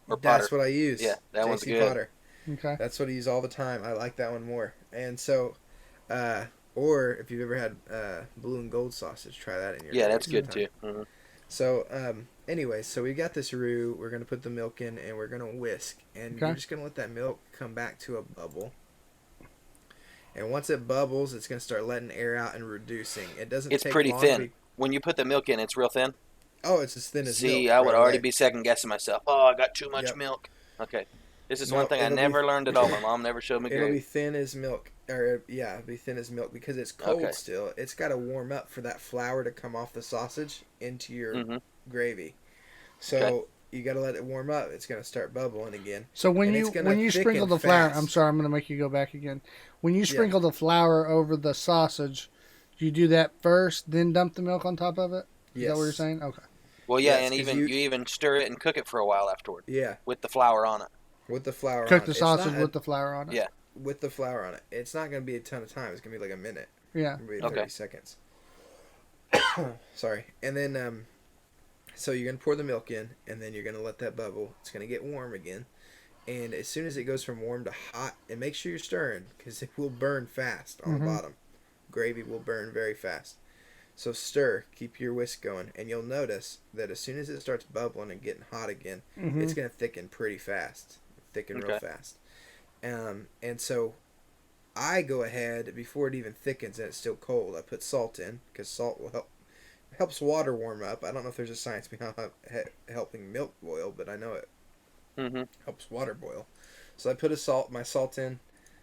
Or Potter. That's what I use. Yeah, that one's good. Potter. Okay. That's what I use all the time. I like that one more. And so, or if you've ever had blue and gold sausage, try that in your. Yeah, that's good too. So Anyway, so we got this roux. We're gonna put the milk in, and we're gonna whisk, and Okay. you're just gonna let that milk come back to a bubble. And once it bubbles, it's gonna start letting air out and reducing. It doesn't. It's take pretty long thin. When you put the milk in, it's real thin. Oh, it's as thin as milk. See, I would right already away. be second guessing myself. Oh, I got too much Yep. milk. Okay. This is No, one thing I it'll be- never learned at all. My mom never showed me It'll be gravy. thin as milk, or yeah, it'll be thin as milk because it's cold Okay. still. It's got to warm up for that flour to come off the sausage into your Mhm. gravy. So Okay. you got to let it warm up. It's gonna start bubbling again. So when And you it's gonna when you thicken sprinkle the flour, fast. I'm sorry, I'm going to make you go back again. When you sprinkle the flour over the sausage, do you do that first, then dump the milk on top of it? Is that what you're Yes. saying? Okay. Well, yeah, Yes, and 'cause even you- you even stir it and cook it for a while afterward Yeah, with the flour on it. with the flour. Cook on the it. It's sausage not with the flour on it. Yeah. with the flour on it. It's not gonna be a ton of time. It's gonna be like a minute. Yeah. Maybe Okay. 30 seconds. Sorry. And then, so you're going to pour the milk in, and then you're going to let that bubble. It's going to get warm again. And as soon as it goes from warm to hot, and make sure you're stirring, because it will burn fast on the bottom. Gravy will burn very fast. So stir, keep your whisk going, and you'll notice that as soon as it starts bubbling and getting hot again, it's going to thicken pretty fast. Thicken real Okay. fast. And so I go ahead before it even thickens and it's still cold. I put salt in because salt will helps water warm up. I don't know if there's a science behind helping milk boil, but I know it Mm-hmm. helps water boil. So I put my salt in.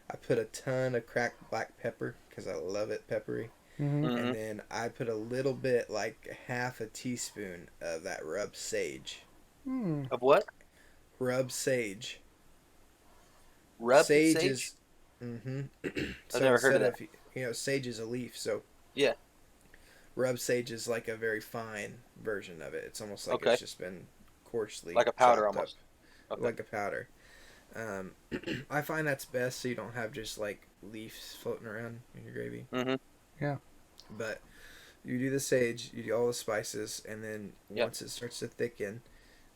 I put a ton of cracked black pepper because I love it peppery. Mm-hmm. Mhm. And then I put a little bit, like half a teaspoon of that rubbed sage. Hmm. Of what? Rubbed sage. Rubbed sage sage? is. Mm-hmm. I've never heard of that. Sage is a leaf, so Yeah. rubbed sage is like a very fine version of it. It's almost like Okay. it's just been coarsely Like a powder chopped almost. up, Okay. like a powder. I find that's best so you don't have just like leaves floating around in your gravy. Mm-hmm. But you do the sage, you do all the spices, and then Yep. once it starts to thicken,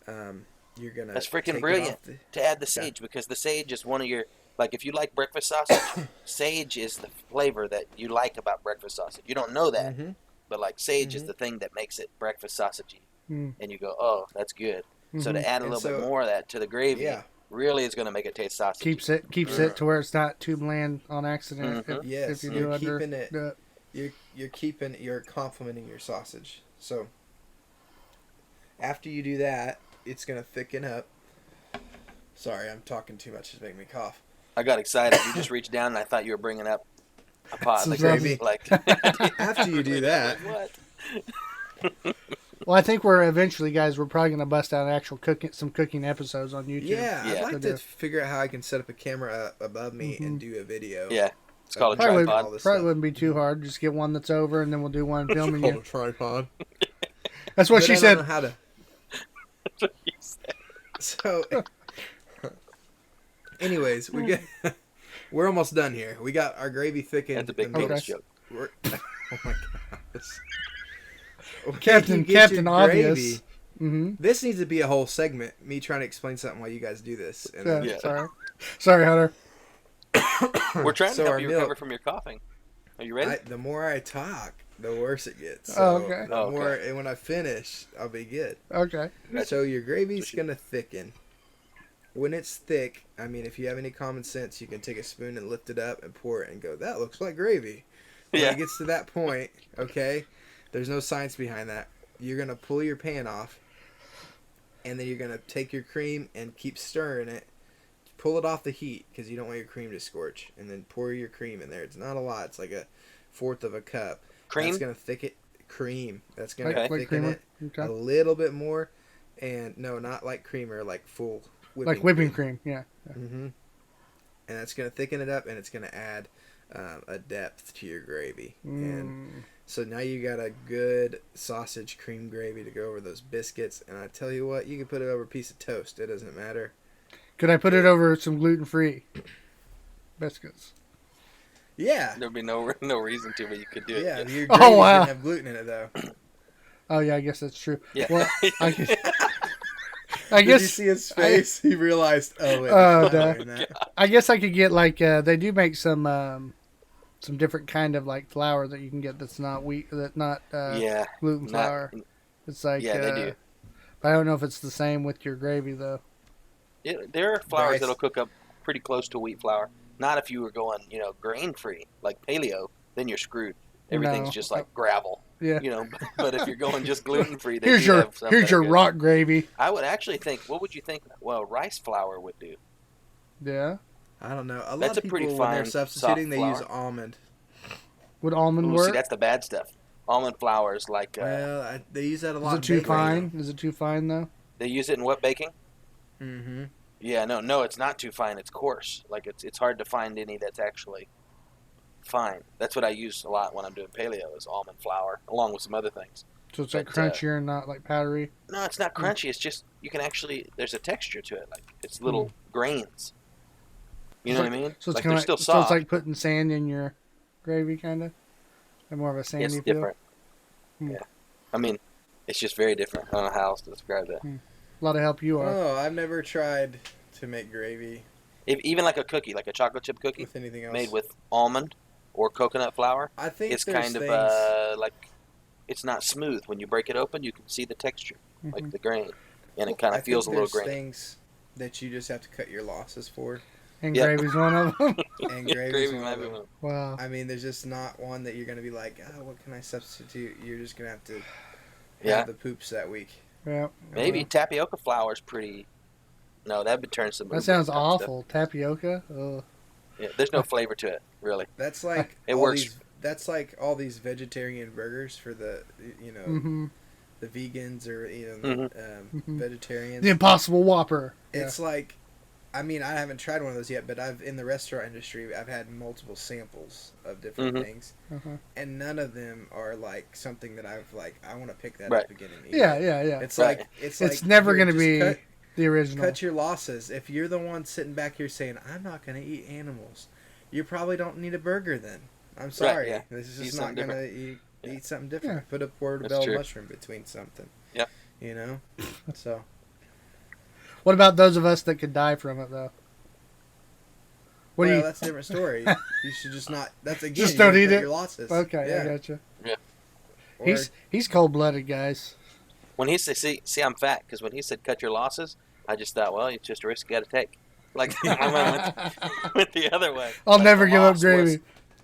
you're gonna. That's freaking take it brilliant. off the- To add the sage, because the sage is one of your, like, if you like breakfast sausage, sage is the flavor that you like about breakfast sausage. You don't know that, Mhm. but like sage is Mhm. the thing that makes it breakfast sausagey, Mm. and you go, oh, that's good. So to add a And little bit so- more of that to the gravy, Yeah. really is going to make it taste sausage. Keeps it to where it's not too bland on accident. Mhm. Yes, If you you're do under keeping it- do it. You're complimenting your sausage. So after you do that, it's gonna thicken up. Sorry, I'm talking too much. It's making me cough. I got excited. You just reached down, and I thought you were bringing up a pot Some of gravy. gravy. Like After you do that, what? Well, I think we're eventually, guys. We're probably going to bust out some cooking episodes on YouTube. yeah, Yeah. I'd like To to do. figure out how I can set up a camera above me and do a video. Yeah, it's called a Probably, tripod. all this probably stuff. wouldn't be too hard. Just get one that's over, and then we'll do one filming you. tripod. That's what But she I don't said. know how to. So, anyways, we're almost done here. We got our gravy thickened. That's a big the milk- penis joke. we're- oh my gosh. Okay, Captain you get your Captain Obvious. gravy. Mm-hmm. This needs to be a whole segment. Me trying to explain something while you guys do this. And Yeah, then- Yeah. Sorry, Hunter. We're trying So to our help you milk- recover from your coughing. Are you ready? the more I talk, the worse it gets. Oh, So okay. The Oh, okay. more, and when I finish, I'll be good. Okay. So your gravy's gonna thicken. When it's thick, I mean, if you have any common sense, you can take a spoon and lift it up and pour it and go, that looks like gravy. When Yeah. it gets to that point, okay, there's no science behind that. You're gonna pull your pan off, and then you're gonna take your cream and keep stirring it. Pull it off the heat because you don't want your cream to scorch, and then pour your cream in there. It's not a lot. It's like a fourth of a cup. Cream? That's gonna thicken cream. That's gonna Like thicken creamer. it Okay. a little bit more, and no, not like creamer, like full whipping Like whipping cream. Yeah. Mm-hmm. And that's gonna thicken it up, and it's gonna add a depth to your gravy. And so now you got a good sausage cream gravy to go over those biscuits. And I tell you what, you can put it over a piece of toast. It doesn't matter. Could I put it over some gluten-free biscuits? Yeah. There'd be no reason to, but you could do it. Yeah. Your Oh, gravy wow. doesn't have gluten in it though. Oh yeah, I guess that's true. Yeah. Well, I guess. Did you see his face? He realized. Oh, wait, Oh, there's not in that. I guess I could get like they do make some different kind of like flour that you can get that's not wheat, that's not Yeah. gluten Not- flour. It's like yeah, they do. But I don't know if it's the same with your gravy though. There are flours Rice. that'll cook up pretty close to wheat flour. Not if you were going, grain free like paleo, then you're screwed. Everything's No. just like gravel. Yeah. But if you're going just gluten free, Here's your rock gravy. I would actually think. What would you think? Well, rice flour would do. Yeah. I don't know. A lot That's of a pretty people when they're fine, substituting, they soft use flour. almond. Would almond Ooh, work? see, that's the bad stuff. Almond flour is like Well, they use that a Is lot. it too fine? Is it too fine though? they use it in what baking? Mm-hmm. Yeah, no, it's not too fine. It's coarse. Like it's hard to find any that's actually fine. That's what I use a lot when I'm doing paleo is almond flour, along with some other things. So it's like But, crunchier and not like powdery. No, it's not crunchy. It's just you can actually. There's a texture to it. Like it's little grains. You know what I mean? So it's like kind they're of still so soft. it's like putting sand in your gravy, kind of. And more of a sandy It's feel. different. Hmm. Yeah, I mean, it's just very different. I don't know how else to describe that. A lot of help you are. Oh, I've never tried to make gravy Even like a cookie, like a chocolate chip cookie with anything else. made with almond or coconut flour, I think it's there's kind of things. like it's not smooth. When you break it open, you can see the texture, like Mhm. the grain, and it kind I of feels a think little there's grainy. things that you just have to cut your losses for, And Yep. gravy's one of them. and Yeah, gravy's gravy one might of be them. one. Wow. I mean, there's just not one that you're gonna be like, oh, what can I substitute? You're just gonna have to have Yeah. the poops that week. Yeah. Maybe tapioca flour is pretty. No, that would turn some. That sounds awful. Tapioca. Ugh. Yeah, there's no flavor to it, really. That's like It all works. That's like all these vegetarian burgers for the Mm-hmm. the vegans or Mhm. vegetarians. The Impossible Whopper. It's like, I mean, I haven't tried one of those yet, but I've in the restaurant industry, I've had multiple samples of different Mhm. things, Uh-huh. and none of them are like something that I've like. I want to pick that Right. up again. And eat Yeah, it. yeah, yeah. It's Right. like it's Never here, gonna just be cut, the original. cut your losses. If you're the one sitting back here saying I'm not gonna eat animals, you probably don't need a burger then. I'm sorry. yeah. This is Eat just not something gonna different. eat something different. Yeah. Put a That's portobello true. mushroom between something. Yep. You know. So What about those of us that could die from it, though? What do well, you? that's a different story. You should just not. That's again. Just you don't gotta eat cut it? Your losses. Okay, Yeah. I gotcha. Or- He's cold blooded, guys. When he said, see, I'm fat, because when he said cut your losses, I just thought, well, it's just a risk you got to take. Like, I went the other way. I'll Like, never the give up loss gravy.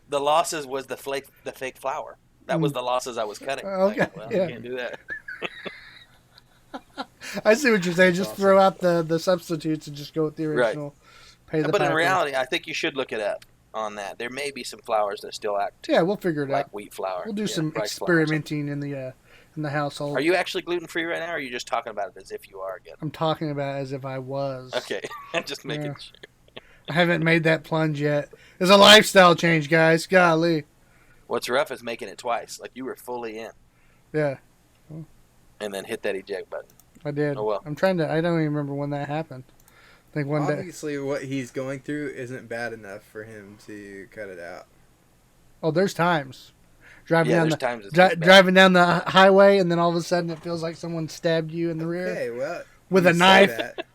the losses was the fake flour. That was the losses I was cutting. Okay, Like, well, yeah. I can't do that. I see what you're saying. Just Awesome. throw out the substitutes and just go with the Right. original. Pay the But in piper. reality, I think you should look it up on that. There may be some flours that still act Yeah, we'll figure it like out. wheat flour. We'll do Yeah, some rice flour or something. experimenting in the household. Are you actually gluten free right now, or are you just talking about it as if you are again? I'm talking about it as if I was. Okay, I'm just making Yeah. sure. I haven't made that plunge yet. It's a lifestyle change, guys. Golly. What's rough is making it twice. Like you were fully in, Yeah, and then hit that eject button. I did. Oh, well. I'm trying to. I don't even remember when that happened. I think one day. Obviously, what he's going through isn't bad enough for him to cut it out. Oh, there's times. Driving Yeah, down there's the times it's bad. driving down the highway, and then all of a sudden it feels like someone stabbed you in the rear Okay, well, with you a say knife, that,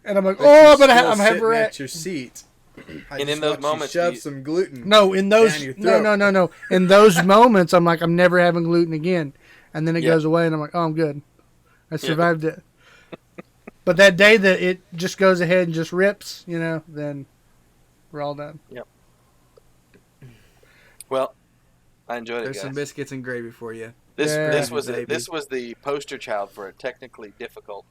and I'm like, but oh, you're I'm gonna still I'm sitting having at your seat. I And just in those watched you moments, shove you- some gluten. No, in those down your no. throat. In those moments, I'm like, I'm never having gluten again, and then it Yeah. goes away, and I'm like, oh, I'm good. I survived it. But that day that it just goes ahead and just rips, then we're all done. Well, I enjoyed it, There's guys. some biscuits and gravy for you. This Yeah. this was Baby. this was the poster child for a technically difficult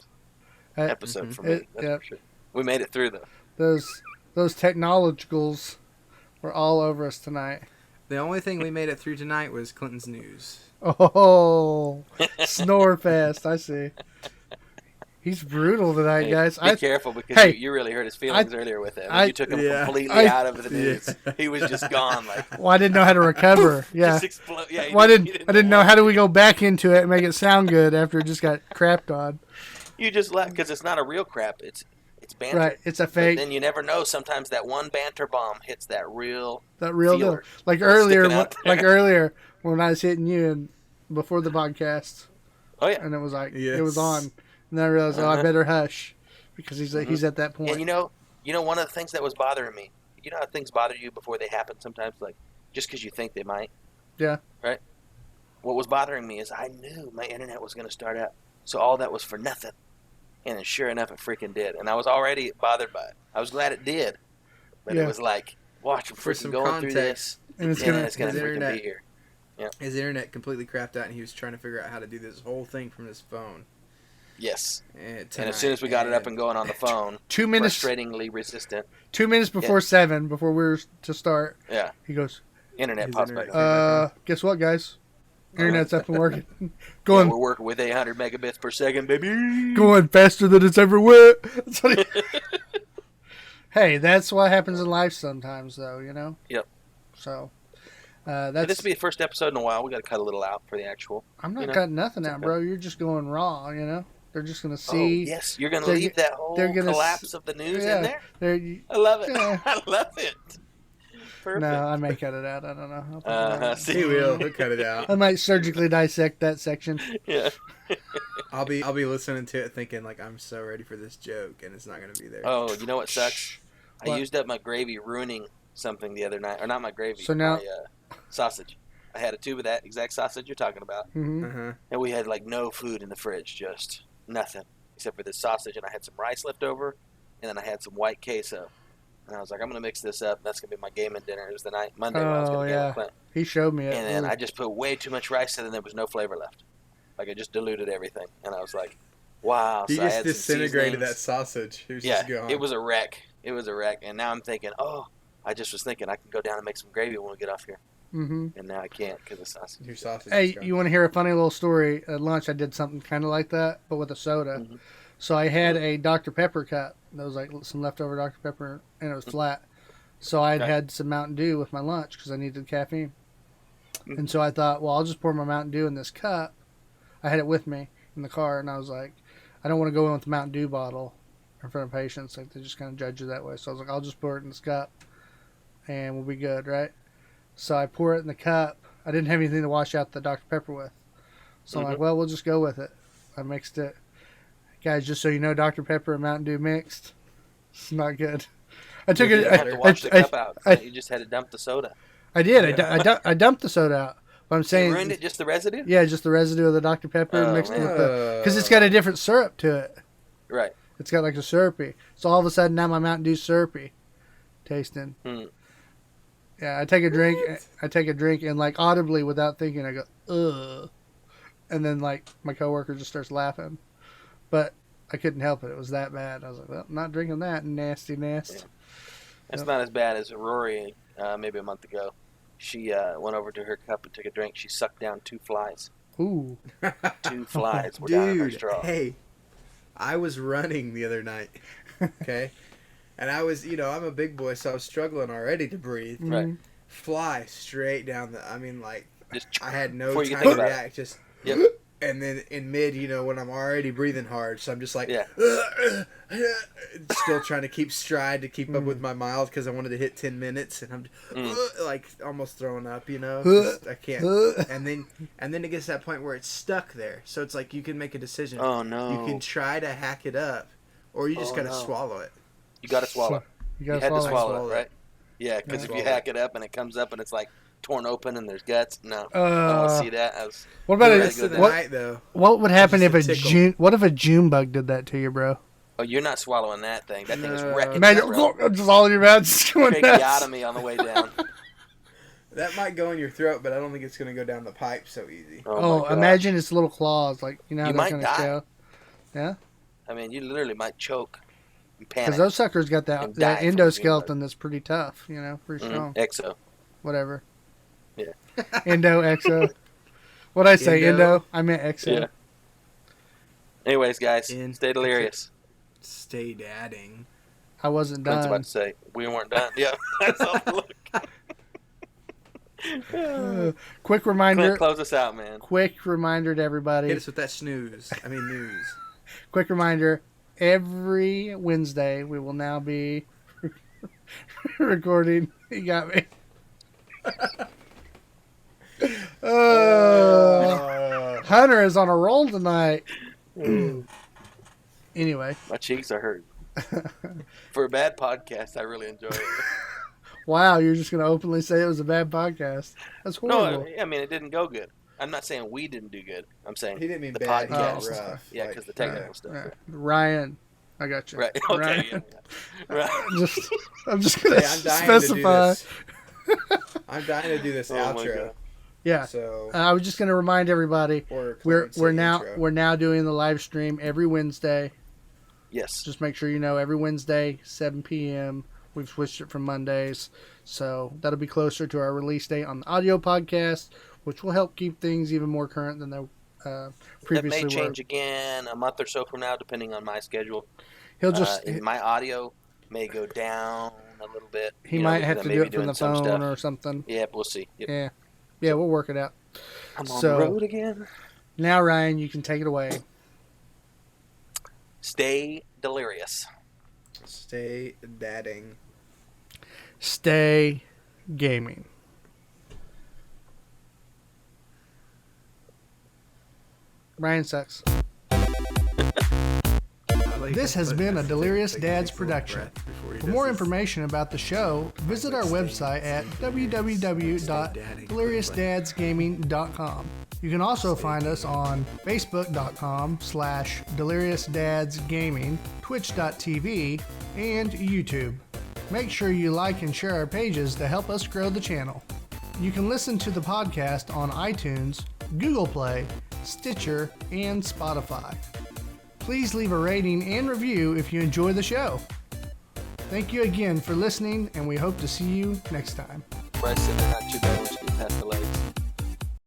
Uh, episode for me. That's yeah. for sure. We made it through though. Those technologicals were all over us tonight. The only thing we made it through tonight was Clinton's news. Oh, snore fest. I see. He's brutal tonight, Hey, guys. Be careful because hey, you really hurt his feelings earlier with it. I- You took him Yeah. completely I- out of the news. He was just gone. Like Well, I didn't know how to recover. Yeah. just explode. Yeah. he Well, he I didn't know how do we go back into it and make it sound good after it just got crapped on. You just let because it's not a real crap. It's banter. Right. It's a But fake. then you never know. Sometimes that one banter bomb hits that real. That real deal. feeler Like that's earlier, sticking out there. when I was hitting you and before the podcast, Oh yeah. and it was like Yes. it was on, and then I realized, oh, I Uh-huh. better hush because he's at that point. And you know, one of the things that was bothering me. You know how things bother you before they happen sometimes, like just because you think they might. Yeah. Right. What was bothering me is I knew my internet was going to start up, So all that was for nothing. And then sure enough, it freaking did. And I was already bothered by it. I was glad it did. But it was like, watch them For freaking some going through context, this. And it's And gonna it's going to his freaking internet- be here. his internet completely crapped out, and he was trying to figure out how to do this whole thing from his phone. Yes. And as soon as we got it up and going on the phone, 2 minutes. frustratingly resistant. 2 minutes before 7, before we were to start. Yeah. He goes, Internet His pops internet- back on. guess what, guys? Internet's up and working. Yeah, Going we're working with 800 megabits per second, baby. going faster than it's ever went. That's what hey, that's what happens in life sometimes, though, you know? Yep. So, This that's... will be the first episode in a while. We got to cut a little out for the actual. I'm not you know, cutting nothing out, okay. bro. You're just going raw, you know? They're just going to Oh, see... yes. You're going to they're leave that whole they're gonna collapse of the news yeah. in there? They're, I love it. Yeah. I love it. Perfect. no, I may cut it out. I don't know. I'll think about it. See, He will. He'll cut it out. I might surgically dissect that section. Yeah. I'll be listening to it thinking like I'm so ready for this joke, and it's not gonna be there. Oh, you know what sucks? I What? used up my gravy ruining something the other night. Or not my gravy. So now- my sausage. I had a tube of that exact sausage you're talking about. Hmm. Uh-huh. And we had like no food in the fridge. Just nothing. Except for this sausage. And I had some rice left over. And then I had some white queso. And I was like, I'm going to mix this up. That's going to be my gaming dinner. It was the night, Monday, when I was Oh, going to yeah. game Clint. He showed me it. And then I just put way too much rice in, and there was no flavor left. Like, it just diluted everything. And I was like, wow. He So I just had some disintegrated that seasonings. sausage. It was Yeah, just gone. it was a wreck. It was a wreck. And now I'm thinking, I just was thinking I can go down and make some gravy when we get off here. Hmm. And now I can't because of sausage. Your sausage. Hey, is gone. you want to hear a funny little story? At lunch, I did something kind of like that, but with a soda. Mhm. So I had a Dr. Pepper cup. There was like some leftover Dr. Pepper, and it was flat. So I Okay. had some Mountain Dew with my lunch because I needed caffeine. Mhm. And so I thought, well, I'll just pour my Mountain Dew in this cup. I had it with me in the car, and I was like, I don't want to go in with the Mountain Dew bottle in front of patients. Like, they just kind of judge you that way. So I was like, I'll just pour it in this cup, and we'll be good, right? So I pour it in the cup. I didn't have anything to wash out the Dr. Pepper with. So I'm like, well, we'll just go with it. I mixed it. Guys, just so you know, Dr. Pepper and Mountain Dew mixed. It's not good. I took You it. didn't have to wash the cup out. I- You just had to dump the soda. I did. I dumped the soda out. But I'm saying, You ruined it, just the residue? yeah, just the residue of the Dr. Pepper Oh, mixed man. with the, because it's got a different syrup to it. Right. It's got like a syrupy. So all of a sudden now my Mountain Dew's syrupy tasting. Hmm. Yeah, I take a drink. I take a drink and like audibly without thinking, I go, ugh, and then like my coworker just starts laughing, but I couldn't help it. It was that bad. I was like, well, I'm not drinking that nasty. It's Yep. not as bad as Rory maybe a month ago. She went over to her cup and took a drink. She sucked down 2 flies. Ooh, 2 flies were down in her Dude, straw. hey, I was running the other night, okay? And I was, I'm a big boy, so I was struggling already to breathe. Right. Fly straight down like, Just I had no before you time think to about it. react, just, Yep. and then in mid, when I'm already breathing hard, so I'm just like, Yeah. still trying to keep stride to keep up with my miles because I wanted to hit 10 minutes, and I'm like almost throwing up, just- I can't. And then it gets to that point where it's stuck there, so it's like you can make a decision. Oh, no. You can try to hack it up, or you just Oh, gotta no. swallow it. You got to swallow. you You gotta had to swallow. swallow Swallow it, it. right? Yeah, because Yeah. if you Swallow hack it up and it comes up and it's like torn open and there's guts, no. I Uh, don't want to see that. What about The it? rest of the What, night, though, what would happen just if a a tickle. June? What if a June bug did that to you, bro? Oh, you're not swallowing that thing. That thing is No. wrecking Imagine you, bro. just all in your mouth just going nuts. Tracheotomy on the way down. that might go in your throat, but I don't think it's gonna go down the pipe so easy. Oh, my God. imagine its little claws, like how You they're might gonna die. show. Yeah, I mean, you literally might choke and because panic. those suckers got that And die from a June endoskeleton that's pretty tough. Pretty Mhm. strong. Exo. Whatever. Yeah. Endo, exo. What'd I say? Endo? Endo? I meant exo. Yeah. Anyways, guys, In- stay delirious. Stay dadding. I wasn't Clint's about done. to say, we weren't done. Yeah, I saw the look. Quick Clint, reminder. close us out, man. Quick reminder to everybody. Hit us with that snooze. News. Quick reminder. Every Wednesday we will now be recording. You got me. Hunter is on a roll tonight. Anyway, My cheeks are hurt. For a bad podcast, I really enjoy it. wow, you're just going to openly say it was a bad podcast. That's No, horrible. I mean, it didn't go good. I'm not saying we didn't do good. I'm saying He didn't mean the bad. He meant podcast. rough. Yeah, because the technical stuff. Right. Ryan, I got you. Right. Okay. Ryan. Yeah. Right. I'm just gonna Hey, I'm dying specify. to do this. I'm dying to do this Oh my outro. God. Yeah. So I was just gonna remind everybody or we're intro. now doing the live stream every Wednesday. Yes. Just make sure you know every Wednesday, 7 p.m. We've switched it from Mondays, so that'll be closer to our release date on the audio podcast, which will help keep things even more current than they previously It may change were. again a month or so from now, depending on my schedule. He'll just My audio may go down a little bit. he you know, might because have I to may do be it from doing the some phone stuff. or something. Yeah, we'll see. Yep. Yeah, we'll work it out. I'm on So- the road again. Now, Ryan, you can take it away. Stay delirious. Stay dadding. Stay gaming. Ryan sucks. This has been a Delirious Dads production. For more information about the show, visit our website at www.deliriousdadsgaming.com. You can also find us on facebook.com/deliriousdadsgaming, twitch.tv, and YouTube. Make sure you like and share our pages to help us grow the channel. You can listen to the podcast on iTunes, Google Play, Stitcher, and Spotify. Please leave a rating and review if you enjoy the show. Thank you again for listening, and we hope to see you next time. Bryce said they're not too bad.